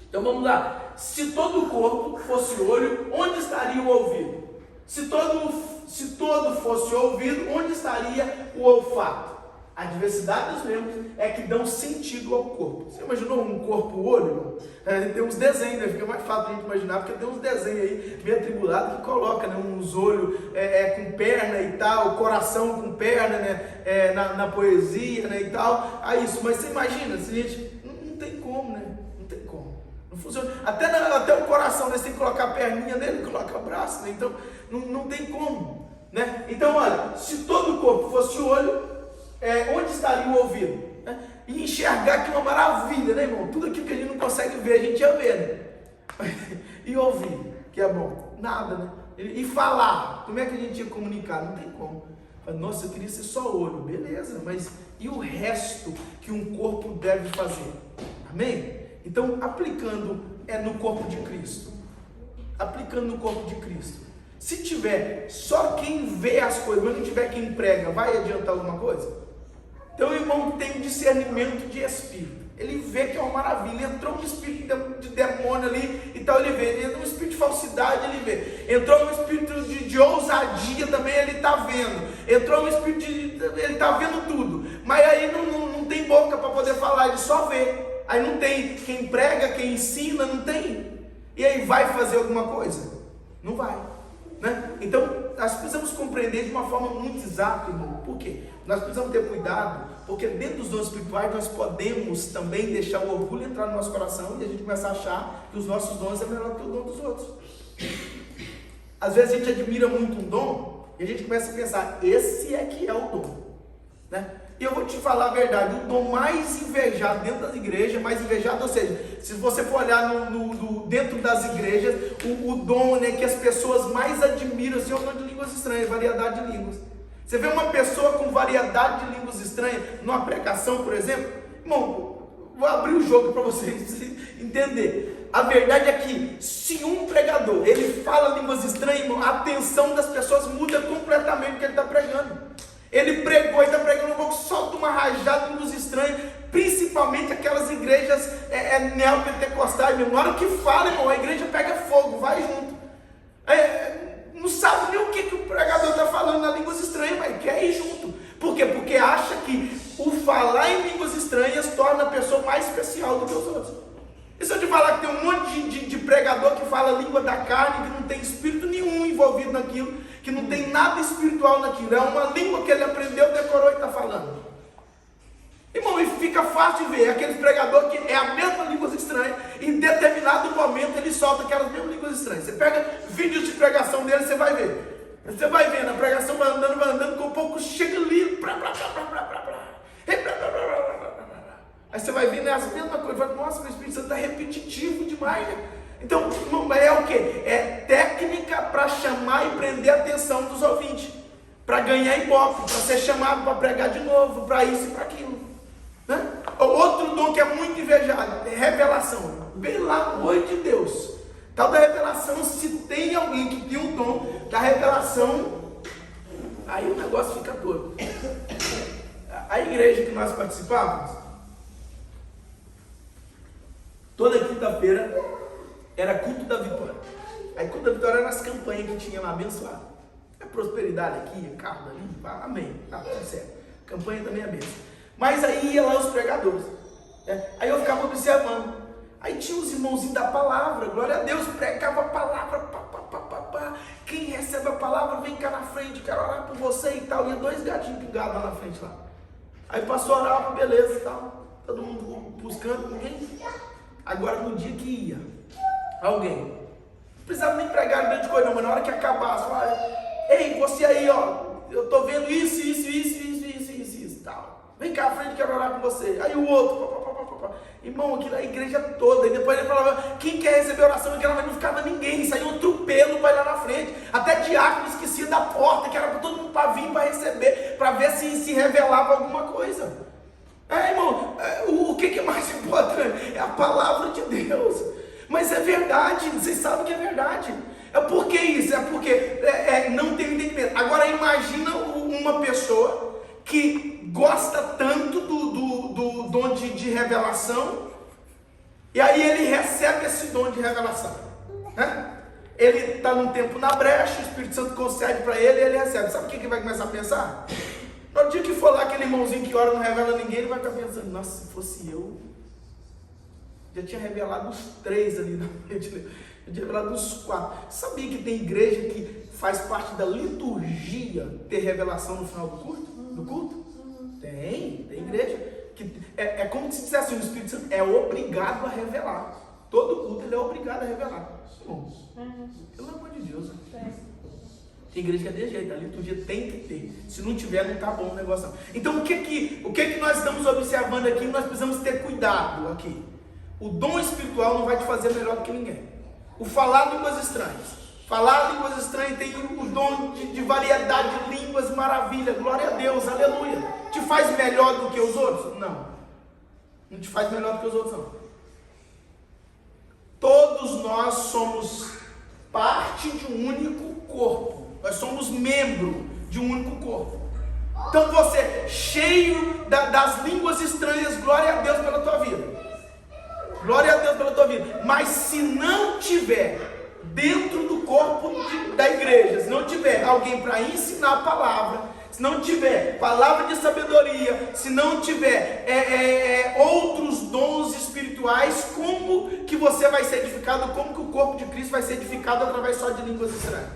Então vamos lá. Se todo o corpo fosse olho, onde estaria o ouvido? Se todo fosse ouvido, onde estaria o olfato? A diversidade dos membros é que dão sentido ao corpo. Você imaginou um corpo-olho? Tem uns desenhos, né? Fica mais fácil a gente imaginar, porque tem uns desenhos aí, meio atribulado, que coloca, né, uns olhos com perna e tal, coração com perna, né, na poesia, né, e tal. Isso, mas você imagina, se a gente, não tem como, né? Não tem como. Não funciona. Até o coração, né? Você tem que colocar a perninha nele, coloca o braço, né? Então não tem como, né? Então, olha, se todo o corpo fosse olho, onde estaria o ouvido? Né? E enxergar, que é uma maravilha, né, irmão? Tudo aquilo que a gente não consegue ver, a gente ia ver, né? E ouvir, que é bom, nada, né? E falar, como é que a gente ia comunicar? Não tem como. Nossa, eu queria ser só olho, beleza, mas e o resto que um corpo deve fazer? Amém? Então, aplicando no corpo de Cristo, se tiver só quem vê as coisas, mas não tiver quem prega, vai adiantar alguma coisa? Então o irmão tem um discernimento de espírito. Ele vê que é uma maravilha. Entrou um espírito de demônio ali, então ele vê. Entrou um espírito de falsidade, ele vê. Entrou um espírito de ousadia também, ele está vendo. Entrou um espírito ele está vendo tudo. Mas aí não tem boca para poder falar, ele só vê. Aí não tem quem prega, quem ensina, não tem. E aí vai fazer alguma coisa? Não vai, né? Então nós precisamos compreender de uma forma muito exata, irmão. Por quê? Nós precisamos ter cuidado, porque dentro dos dons espirituais nós podemos também deixar o orgulho entrar no nosso coração e a gente começa a achar que os nossos dons é melhor que o dom dos outros. Às vezes a gente admira muito um dom e a gente começa a pensar, esse é que é o dom, né? E eu vou te falar a verdade, o dom mais invejado dentro das igrejas, mais invejado, ou seja, se você for olhar dentro das igrejas, o dom, né, que as pessoas mais admiram, assim, é o dom de línguas estranhas, variedade de línguas. Você vê uma pessoa com variedade de línguas estranhas, numa pregação, por exemplo, irmão, vou abrir o jogo para vocês entenderem. A verdade é que, se um pregador, ele fala línguas estranhas, irmão, a atenção das pessoas muda completamente o que ele está pregando. Ele pregou e está pregando um pouco, solta uma rajada de línguas estranhas, principalmente aquelas igrejas neopentecostais, meu. Na hora que fala, irmão, a igreja pega fogo, vai junto. Não sabe nem o que o pregador está falando na línguas estranhas, mas quer ir junto. Por quê? Porque acha que o falar em línguas estranhas torna a pessoa mais especial do que os outros. E se eu te falar que tem um monte de pregador que fala língua da carne, que não tem espírito nenhum envolvido naquilo, que não tem nada espiritual naquilo, é uma língua que ele aprendeu, decorou e está falando. Irmão, e fica fácil ver aquele pregador que é a mesma língua estranha, em determinado momento ele solta aquelas mesmas línguas estranhas. Você pega vídeos de pregação dele, você vai ver. Você vai vendo, a pregação vai andando, com um pouco chega ali, aí você vai vendo as mesmas coisas, vai, nossa, o Espírito Santo está repetitivo demais, né? Então, é o que? É técnica para chamar e prender a atenção dos ouvintes, para ganhar ibope, para ser chamado para pregar de novo, para isso e para aquilo, né? Outro dom que é muito invejado é revelação. Pelo amor de Deus, tal da revelação, se tem alguém que tem um dom da revelação, aí o negócio fica todo. A igreja que nós participávamos, toda quinta-feira era culto da vitória. Aí culto da vitória era as campanhas que tinha lá abençoado. É prosperidade aqui, é carro ali, amém, tá tudo certo. Campanha também é bênção. Mas aí ia lá os pregadores, né? Aí eu ficava observando. Aí tinha os irmãozinhos da palavra, glória a Deus, pregava a palavra, quem recebe a palavra, vem cá na frente, quero orar por você e tal. Ia 2 gatinhos pingados lá na frente lá. Aí passou a orar, beleza e tal. Todo mundo buscando, ninguém. Agora no dia que ia alguém, não precisava nem pregar grande coisa não, mas na hora que acabasse, falava, ei, você aí, ó, eu tô vendo isso, tal. Vem cá à frente, quero orar com você. Aí o outro, irmão, aqui na igreja toda. E depois ele falava, quem quer receber oração? Mas não ficava ninguém, saía um trupelo para ir lá na frente. Até diácono esquecia da porta, que era para todo mundo para vir para receber, para ver se revelava alguma coisa. Irmão, o que é mais importante? É a palavra de Deus. Mas é verdade, vocês sabem que é verdade. É porque isso, é porque não tem entendimento. Agora imagina uma pessoa que gosta tanto do dom de revelação, e aí ele recebe esse dom de revelação, né? Ele está num tempo na brecha, o Espírito Santo concede para ele e ele recebe. Sabe o que vai começar a pensar? No dia que for lá aquele irmãozinho que ora não revela ninguém, ele vai ficar pensando, nossa, se fosse eu, já tinha revelado os 3 ali na frente, já tinha revelado os 4. Sabia que tem igreja que faz parte da liturgia ter revelação no final do culto? Tem igreja que é como se dissesse assim, o Espírito Santo é obrigado a revelar. Todo culto ele é obrigado a revelar. Bom, pelo amor de Deus. Tem igreja que é desse jeito, a liturgia tem que ter. Se não tiver, não está bom o negócio. Então o que nós estamos observando aqui? Nós precisamos ter cuidado aqui. O dom espiritual não vai te fazer melhor do que ninguém. O falar línguas estranhas. Falar línguas estranhas tem o dom de variedade de línguas, maravilha, glória a Deus, aleluia. Te faz melhor do que os outros? Não. Não te faz melhor do que os outros, não. Todos nós somos parte de um único corpo. Nós somos membro de um único corpo. Então você, cheio das línguas estranhas, glória a Deus pela tua vida. Glória a Deus pela tua vida. Mas se não tiver dentro do corpo da igreja, se não tiver alguém para ensinar a palavra, se não tiver palavra de sabedoria, se não tiver outros dons espirituais, como que você vai ser edificado? Como que o corpo de Cristo vai ser edificado através só de línguas estranhas?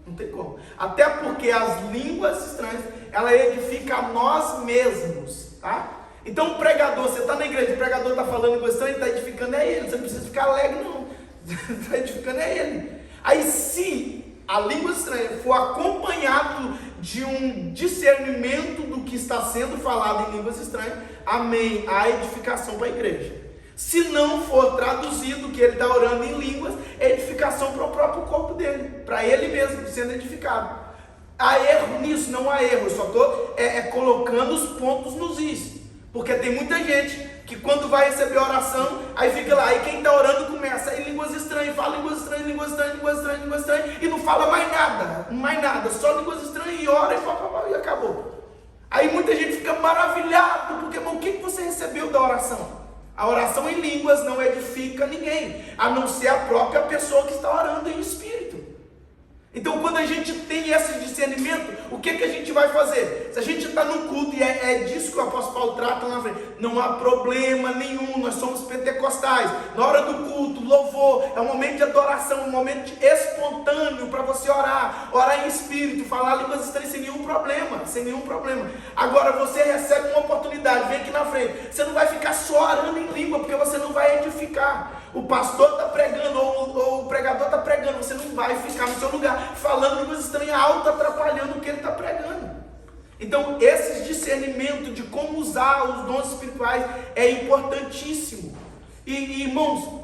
Não tem como. Até porque as línguas estranhas, ela edifica a nós mesmos, tá? Então o pregador, você está na igreja, o pregador está falando língua estranha, está edificando é ele, você não precisa ficar alegre não, está edificando é ele. Aí se a língua estranha for acompanhado de um discernimento do que está sendo falado em línguas estranhas, amém, há edificação para a igreja. Se não for traduzido o que ele está orando em línguas, é edificação para o próprio corpo dele, para ele mesmo, sendo edificado. Há erro nisso? Não há erro, eu só estou colocando os pontos nos is. Porque tem muita gente que quando vai receber oração, aí fica lá, aí quem está orando começa em línguas estranhas, fala línguas estranhas, línguas estranhas, línguas estranhas, línguas estranhas, e não fala mais nada, só línguas estranhas, e ora e acabou. Aí muita gente fica maravilhado, porque, irmão, o que você recebeu da oração? A oração em línguas não edifica ninguém, a não ser a própria pessoa que está orando em espírito. Então, quando a gente tem esse discernimento, o que a gente vai fazer? Se a gente está no culto, e é disso que o apóstolo Paulo trata lá na frente, não há problema nenhum, nós somos pentecostais, na hora do culto, louvor, é um momento de adoração, um momento espontâneo para você orar em espírito, falar línguas estranhas sem nenhum problema. Agora, você recebe uma oportunidade, vem aqui na frente, você não vai ficar só orando em língua, porque você não vai edificar. O pastor está pregando, ou o pregador está pregando, você não vai ficar no seu lugar falando línguas estranhas alto, atrapalhando o que ele está pregando. Então, esse discernimento de como usar os dons espirituais é importantíssimo. E irmãos,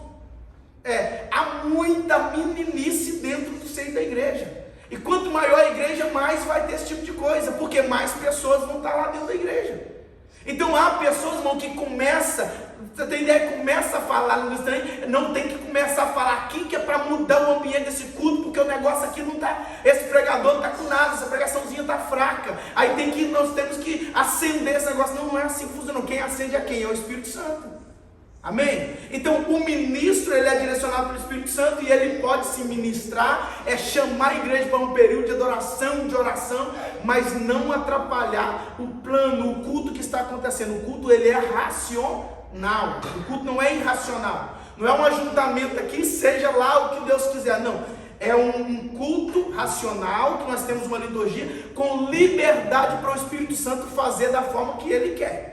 há muita meninice dentro do seio da igreja. E quanto maior a igreja, mais vai ter esse tipo de coisa, porque mais pessoas vão estar lá dentro da igreja. Então há pessoas, irmão, que você tem ideia, começa a falar língua estranha, não tem que começar a falar aqui, que é para mudar o ambiente desse culto, porque o negócio aqui não está, esse pregador não está com nada, essa pregaçãozinha está fraca, aí nós temos que acender esse negócio. Não é assim que funciona, quem acende é quem? É o Espírito Santo. Amém? Então o ministro, ele é direcionado pelo Espírito Santo, e ele pode se ministrar, chamar a igreja para um período de adoração, de oração, mas não atrapalhar o plano, o culto que está acontecendo. O culto, ele é racional, o culto não é irracional, não é um ajuntamento aqui, seja lá o que Deus quiser, não, é um culto racional, que nós temos uma liturgia com liberdade para o Espírito Santo fazer da forma que ele quer.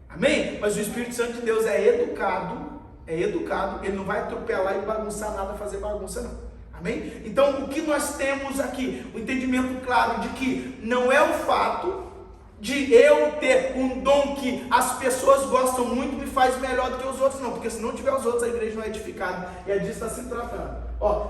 Amém? Mas o Espírito Santo de Deus é educado, ele não vai atropelar e bagunçar nada, fazer bagunça não. Amém? Então o que nós temos aqui? O entendimento claro de que não é o fato de eu ter um dom que as pessoas gostam muito me faz melhor do que os outros, não, porque se não tiver os outros, a igreja não é edificada, e é disso que está se tratando.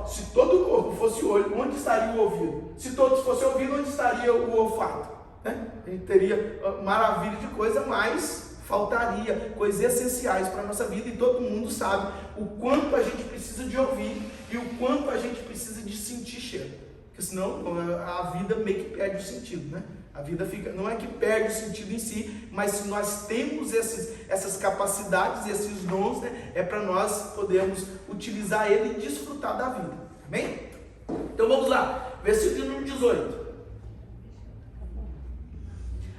Se todo o corpo fosse o olho, onde estaria o ouvido? Se todos fossem ouvido, onde estaria o olfato? A gente teria maravilha de coisa, mas faltaria coisas essenciais para a nossa vida, e todo mundo sabe o quanto a gente precisa de ouvir e o quanto a gente precisa de sentir cheiro, porque senão a vida meio que perde o sentido, né? A vida fica, não é que perde o sentido em si, mas se nós temos essas capacidades, esses dons, né, é para nós podermos utilizar ele e desfrutar da vida. Amém? Então vamos lá, versículo número 18.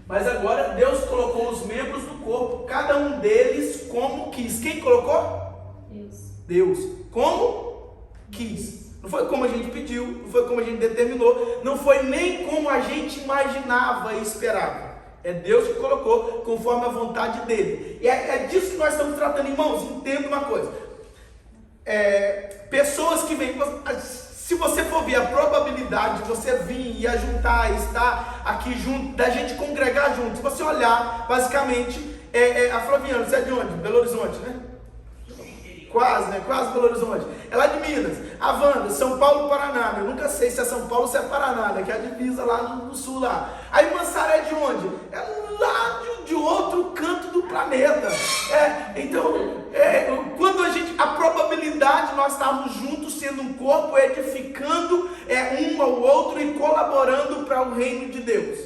Mas agora Deus colocou os membros do corpo, cada um deles como quis. Quem colocou? Deus. Como quis. Não foi como a gente pediu, não foi como a gente determinou, não foi nem como a gente imaginava e esperava. É Deus que colocou conforme a vontade dele. E é disso que nós estamos tratando, irmãos. Entenda uma coisa. Pessoas que vêm, se você for ver a probabilidade de você vir e ajuntar, estar aqui junto, da gente congregar junto, se você olhar, basicamente, a Flaviana, você é de onde? Belo Horizonte, né? Quase, né? Quase Belo Horizonte. É lá de Minas. A Wanda, São Paulo, Paraná. Eu nunca sei se é São Paulo ou se é Paraná, né? Que é a divisa lá no sul lá. Aí Mansaré é de onde? É lá de outro canto do planeta. Então, quando a probabilidade de nós estarmos juntos, sendo um corpo, edificando um ao outro e colaborando para o reino de Deus.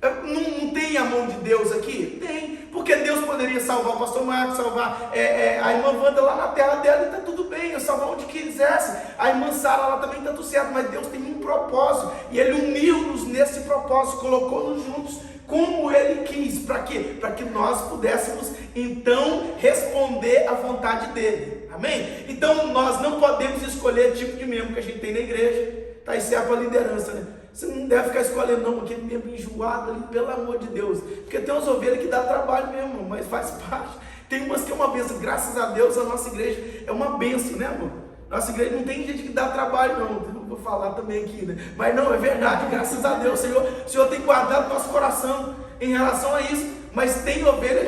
Não tem a mão de Deus aqui? Tem, porque Deus poderia salvar o pastor Marcos, salvar a irmã Wanda lá na terra dela, e está tudo bem, eu salvar onde quisesse. A irmã Sara lá também está tudo certo, mas Deus tem um propósito, e Ele uniu-nos nesse propósito, colocou-nos juntos como Ele quis. Para quê? Para que nós pudéssemos então responder à vontade dEle. Amém? Então nós não podemos escolher o tipo de membro que a gente tem na igreja. Tá, isso é para a liderança, né? Você não deve ficar escolhendo não, aquele membro enjoado ali, pelo amor de Deus. Porque tem umas ovelhas que dá trabalho mesmo, mas faz parte. Tem umas que é uma bênção, graças a Deus a nossa igreja é uma bênção, né, amor? Nossa igreja não tem gente que dá trabalho não, eu vou falar também aqui, né? Mas não, é verdade, graças a Deus, o Senhor tem guardado nosso coração em relação a isso. Mas tem ovelha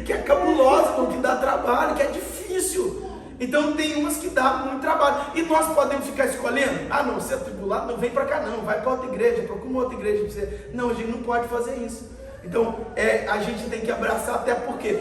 que é cabulosa, que dá trabalho, que é difícil. Então tem umas que dá muito trabalho. E nós podemos ficar escolhendo? Ah não, você é tribulado, não vem para cá não, vai para outra igreja, procura uma outra igreja para você. Não, a gente não pode fazer isso. Então a gente tem que abraçar, até porque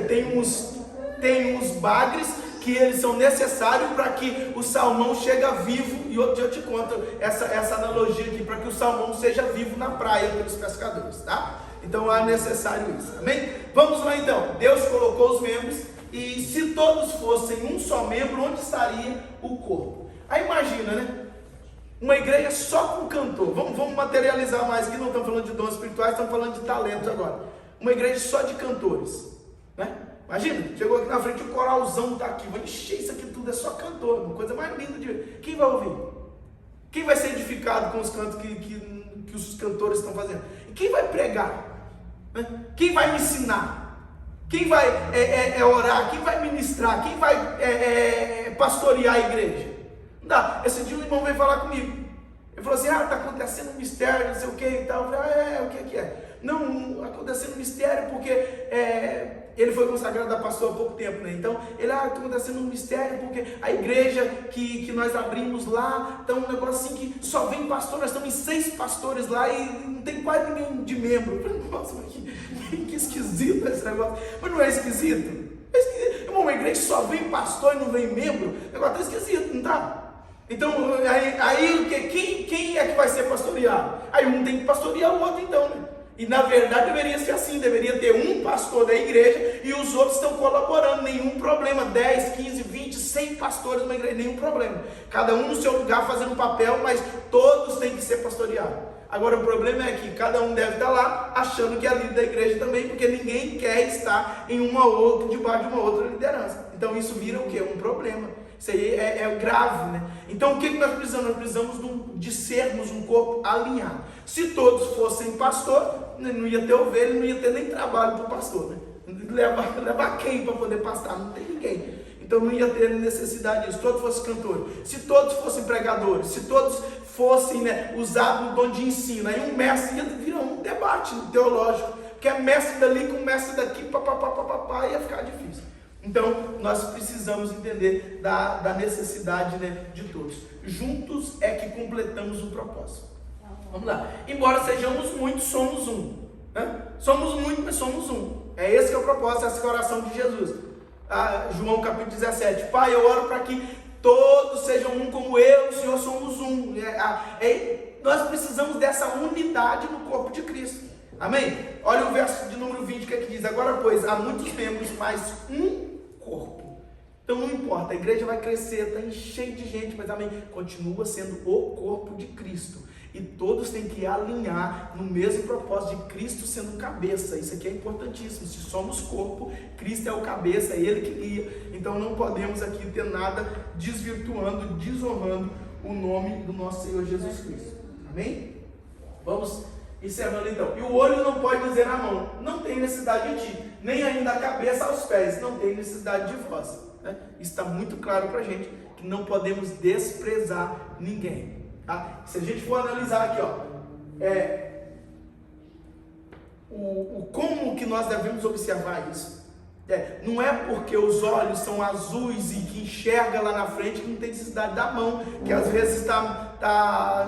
tem uns bagres que eles são necessários para que o salmão chegue vivo. E outro dia eu te conto essa analogia aqui, para que o salmão seja vivo na praia pelos pescadores, tá? Então é necessário isso, amém? Vamos lá então. Deus colocou os membros. E se todos fossem um só membro, onde estaria o corpo? Aí imagina, né? Uma igreja só com cantor. Vamos materializar mais, que não estamos falando de dons espirituais, estamos falando de talentos agora. Uma igreja só de cantores, né? Imagina, chegou aqui na frente, o coralzão está aqui, vai encher isso aqui tudo, é só cantor, uma coisa mais linda de ver. Quem vai ouvir? Quem vai ser edificado com os cantos que os cantores estão fazendo? E quem vai pregar? Né? Quem vai me ensinar? Quem vai orar? Quem vai ministrar? Quem vai pastorear a igreja? Não dá. Esse dia o irmão veio falar comigo. Ele falou assim, está acontecendo um mistério, não sei o que e tal. Eu falei, o que é? Não, acontecendo um mistério porque ele foi consagrado a pastor há pouco tempo, né? Então, está acontecendo um mistério porque a igreja que nós abrimos lá, então um negócio assim que só vem pastor, nós estamos em 6 pastores lá e não tem quase ninguém de membro. Eu falei, nossa, mas que esquisito esse negócio. Mas não é esquisito? É esquisito. Irmão, uma igreja só vem pastor e não vem membro, o negócio está esquisito, não está? Então, quem é que vai ser pastoreado? Aí um tem que pastorear o outro então, né? E na verdade deveria ser assim, deveria ter um pastor da igreja e os outros estão colaborando, nenhum problema, 10, 15, 20, 100 pastores numa igreja, nenhum problema. Cada um no seu lugar fazendo um papel, mas todos têm que ser pastoreados. Agora o problema é que cada um deve estar lá achando que é líder da igreja também, porque ninguém quer estar em uma outra, debaixo de uma outra liderança. Então isso vira o quê? Um problema. Isso aí é grave, né? Então o que nós precisamos? Nós precisamos de sermos um corpo alinhado. Se todos fossem pastor, não ia ter ovelha, não ia ter nem trabalho para o pastor, né? Levar quem para poder pastar? Não tem ninguém. Então não ia ter necessidade disso. Se todos fossem cantores, se todos fossem pregadores, se todos fossem, né, usados no dom de ensino, aí um mestre ia virar um debate teológico, porque é mestre dali com mestre daqui, ia ficar difícil. Então, nós precisamos entender da necessidade, né, de todos. Juntos é que completamos o propósito. Vamos lá. Embora sejamos muitos, somos um. Né? Somos muitos, mas somos um. É esse que é o propósito, essa é a oração de Jesus. João capítulo 17. Pai, eu oro para que todos sejam um como eu e o Senhor somos um. Nós precisamos dessa unidade no corpo de Cristo. Amém? Olha o verso de número 20 que diz: agora pois, há muitos membros, mas um corpo. Então não importa, a igreja vai crescer, está cheio de gente, mas amém, continua sendo o corpo de Cristo. E todos têm que alinhar no mesmo propósito de Cristo sendo cabeça. Isso aqui é importantíssimo. Se somos corpo, Cristo é o cabeça, é Ele que guia. Então não podemos aqui ter nada desvirtuando, desonrando o nome do nosso Senhor Jesus Cristo. Amém? Vamos encerrando então. E o olho não pode dizer à mão, não tem necessidade de ti, nem ainda a cabeça aos pés, não tem necessidade de vós. Né? Isso está muito claro para a gente, que não podemos desprezar ninguém. Tá? Se a gente for analisar aqui, como que nós devemos observar isso? Não é porque os olhos são azuis e que enxerga lá na frente que não tem necessidade da mão, que às vezes está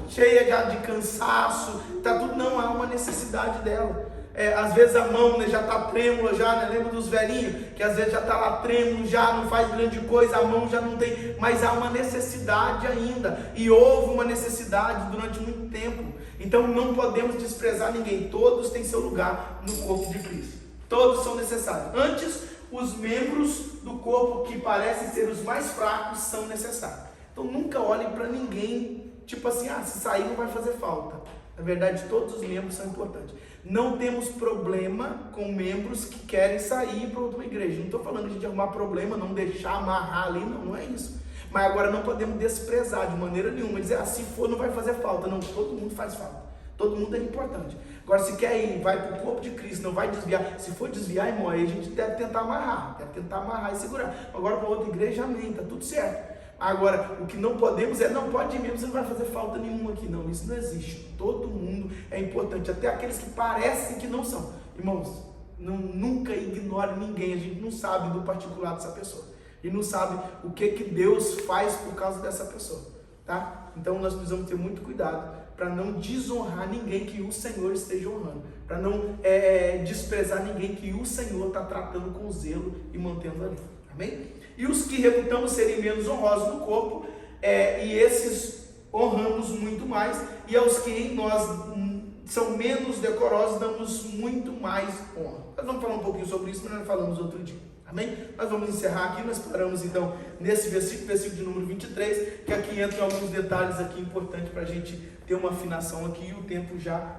cheia de cansaço, tá tudo, não há uma necessidade dela. às vezes a mão, né, já está trêmula, já, né? Lembra dos velhinhos, que às vezes já está lá trêmulo, já não faz grande coisa, a mão já não tem, mas há uma necessidade ainda, e houve uma necessidade durante muito tempo. Então não podemos desprezar ninguém, todos têm seu lugar no corpo de Cristo, todos são necessários. Antes, os membros do corpo que parecem ser os mais fracos são necessários. Então nunca olhem para ninguém, tipo assim, se sair não vai fazer falta. Na verdade, todos os membros são importantes. Não temos problema com membros que querem sair para outra igreja. Não estou falando de a gente arrumar problema, não deixar amarrar ali, não é isso. Mas agora não podemos desprezar de maneira nenhuma, dizer, se for não vai fazer falta. Não, todo mundo faz falta, todo mundo é importante. Agora, se quer ir, vai para o corpo de Cristo, não vai desviar. Se for desviar, irmão, aí a gente deve tentar amarrar e segurar. Agora para outra igreja, amém, está tudo certo. Agora, o que não podemos não pode ir mesmo, você não vai fazer falta nenhuma aqui, não, isso não existe. Todo mundo é importante, até aqueles que parecem que não são. Irmãos, nunca ignore ninguém, a gente não sabe do particular dessa pessoa, e não sabe o que Deus faz por causa dessa pessoa, tá? Então nós precisamos ter muito cuidado para não desonrar ninguém que o Senhor esteja honrando, para não desprezar ninguém que o Senhor está tratando com zelo e mantendo ali, amém? E os que reputamos serem menos honrosos no corpo, e esses honramos muito mais, e aos que em nós são menos decorosos, damos muito mais honra. Nós vamos falar um pouquinho sobre isso, mas nós falamos outro dia, amém? Nós vamos encerrar aqui, nós paramos então nesse versículo de número 23, que aqui entram alguns detalhes aqui importantes para a gente ter uma afinação aqui, e o tempo já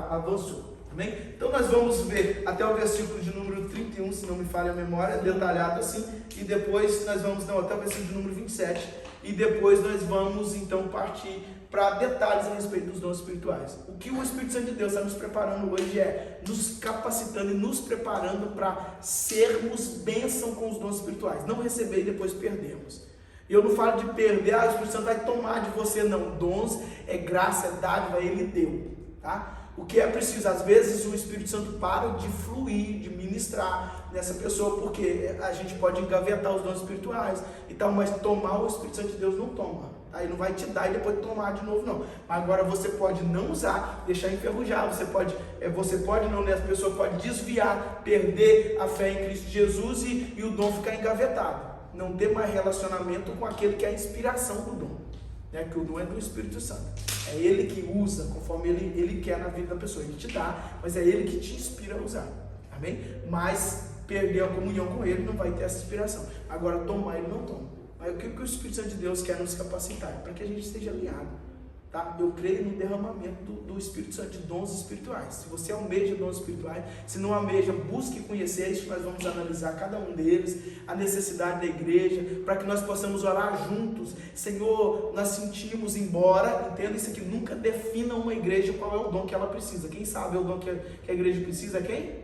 avançou. Amém? Então nós vamos ver até o versículo de número 31, se não me falha a memória, detalhado assim, e depois nós vamos até o versículo de número 27, e depois nós vamos então partir para detalhes a respeito dos dons espirituais. O que o Espírito Santo de Deus está nos preparando hoje nos capacitando e nos preparando para sermos bênção com os dons espirituais, não receber e depois perdermos. E eu não falo de perder, o Espírito Santo vai tomar de você, não. Dons é graça, é dádiva, ele deu, tá? O que é preciso, às vezes o Espírito Santo para de fluir, de ministrar nessa pessoa, porque a gente pode engavetar os dons espirituais e tal, mas tomar o Espírito Santo de Deus não toma, aí não vai te dar e depois tomar de novo, não. Agora você pode não usar, deixar enferrujar, você pode não, né? A pessoa pode desviar, perder a fé em Cristo Jesus e o dom ficar engavetado, não ter mais relacionamento com aquele que é a inspiração do dom, né? Que o dom é do Espírito Santo. É ele que usa conforme ele quer na vida da pessoa. Ele te dá, mas é ele que te inspira a usar. Amém? Mas perder a comunhão com ele não vai ter essa inspiração. Agora tomar ele não toma. Mas o que o Espírito Santo de Deus quer nos capacitar? Para que a gente esteja alinhado. Tá? Eu creio no derramamento do Espírito Santo, de dons espirituais. Se você almeja dons espirituais, se não almeja, busque conhecer isso. Nós vamos analisar cada um deles, a necessidade da igreja, para que nós possamos orar juntos. Senhor, nós sentimos, embora, entenda isso aqui, nunca defina uma igreja qual é o dom que ela precisa. Quem sabe o dom que a igreja precisa é quem?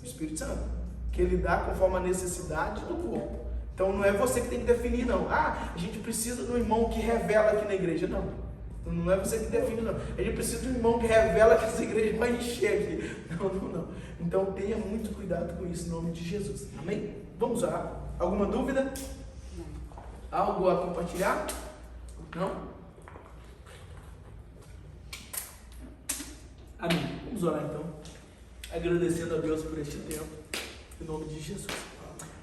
O Espírito Santo, que ele dá conforme a necessidade do corpo. Então não é você que tem que definir, não. A gente precisa de um irmão que revela aqui na igreja, não. Não é você que define, não. A gente precisa de um irmão que revela que essa igreja vai encher aqui. Não. Então tenha muito cuidado com isso, em nome de Jesus. Amém? Vamos orar. Alguma dúvida? Algo a compartilhar? Não? Amém. Vamos orar então. Agradecendo a Deus por este tempo, em nome de Jesus.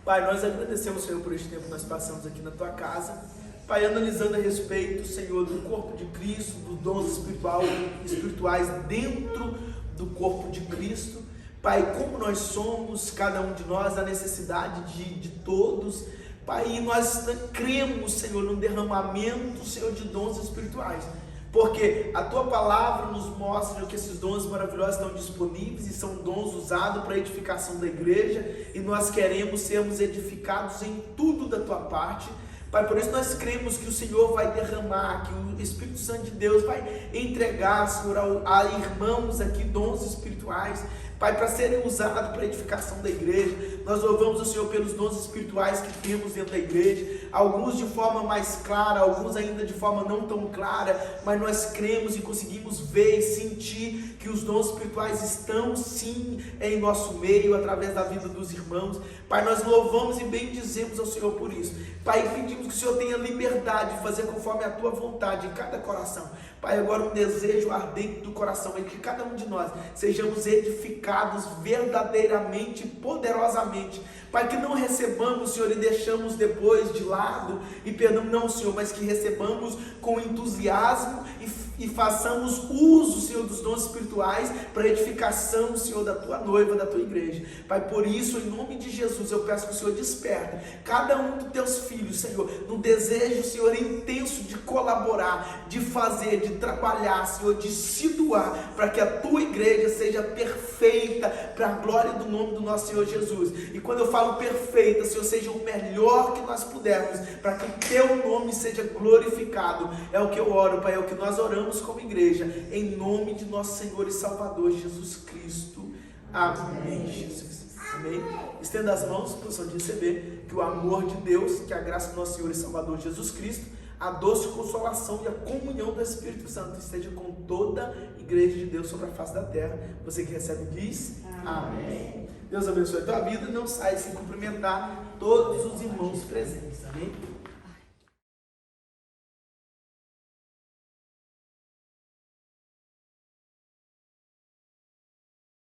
Pai, nós agradecemos, Senhor, por este tempo que nós passamos aqui na Tua casa. Pai, analisando a respeito, Senhor, do corpo de Cristo, dos dons espirituais dentro do corpo de Cristo. Pai, como nós somos, cada um de nós, a necessidade de todos. Pai, e nós cremos, Senhor, no derramamento, Senhor, de dons espirituais. Porque a Tua palavra nos mostra que esses dons maravilhosos estão disponíveis e são dons usados para a edificação da igreja. E nós queremos sermos edificados em tudo da Tua parte. Pai, por isso nós cremos que o Senhor vai derramar, que o Espírito Santo de Deus vai entregar, Senhor, a irmãos aqui dons espirituais, Pai, para serem usados para a edificação da igreja. Nós louvamos o Senhor pelos dons espirituais que temos dentro da igreja. alguns de forma mais clara, alguns ainda de forma não tão clara, mas nós cremos e conseguimos ver e sentir que os dons espirituais estão sim em nosso meio, através da vida dos irmãos. Pai, nós louvamos e bendizemos ao Senhor por isso. Pai, pedimos que o Senhor tenha liberdade de fazer conforme a tua vontade em cada coração. Pai, agora um desejo ardente do coração é que cada um de nós sejamos edificados verdadeiramente, poderosamente. Pai, que não recebamos, Senhor, e deixamos depois de lado e perdamos, não, Senhor, mas que recebamos com entusiasmo e façamos uso, Senhor, dos dons espirituais para edificação, Senhor, da tua noiva, da tua igreja. Pai, por isso, em nome de Jesus, eu peço que o Senhor desperta cada um dos teus filhos, Senhor, no desejo, Senhor, intenso de colaborar, de fazer, de trabalhar, Senhor, de se doar, para que a tua igreja seja perfeita, para a glória do nome do nosso Senhor Jesus. E quando eu falo perfeita, Senhor, seja o melhor que nós pudermos, para que o teu nome seja glorificado. É o que eu oro, Pai, é o que nós oramos como igreja, em nome de nosso Senhor e Salvador Jesus Cristo. Amém, Jesus. Amém. Estenda as mãos, posição de receber, que o amor de Deus, que a graça do nosso Senhor e Salvador Jesus Cristo, a doce consolação e a comunhão do Espírito Santo esteja com toda a igreja de Deus sobre a face da terra. Você que recebe diz amém. Deus abençoe a tua vida. Não saia sem cumprimentar todos os irmãos presentes. Amém.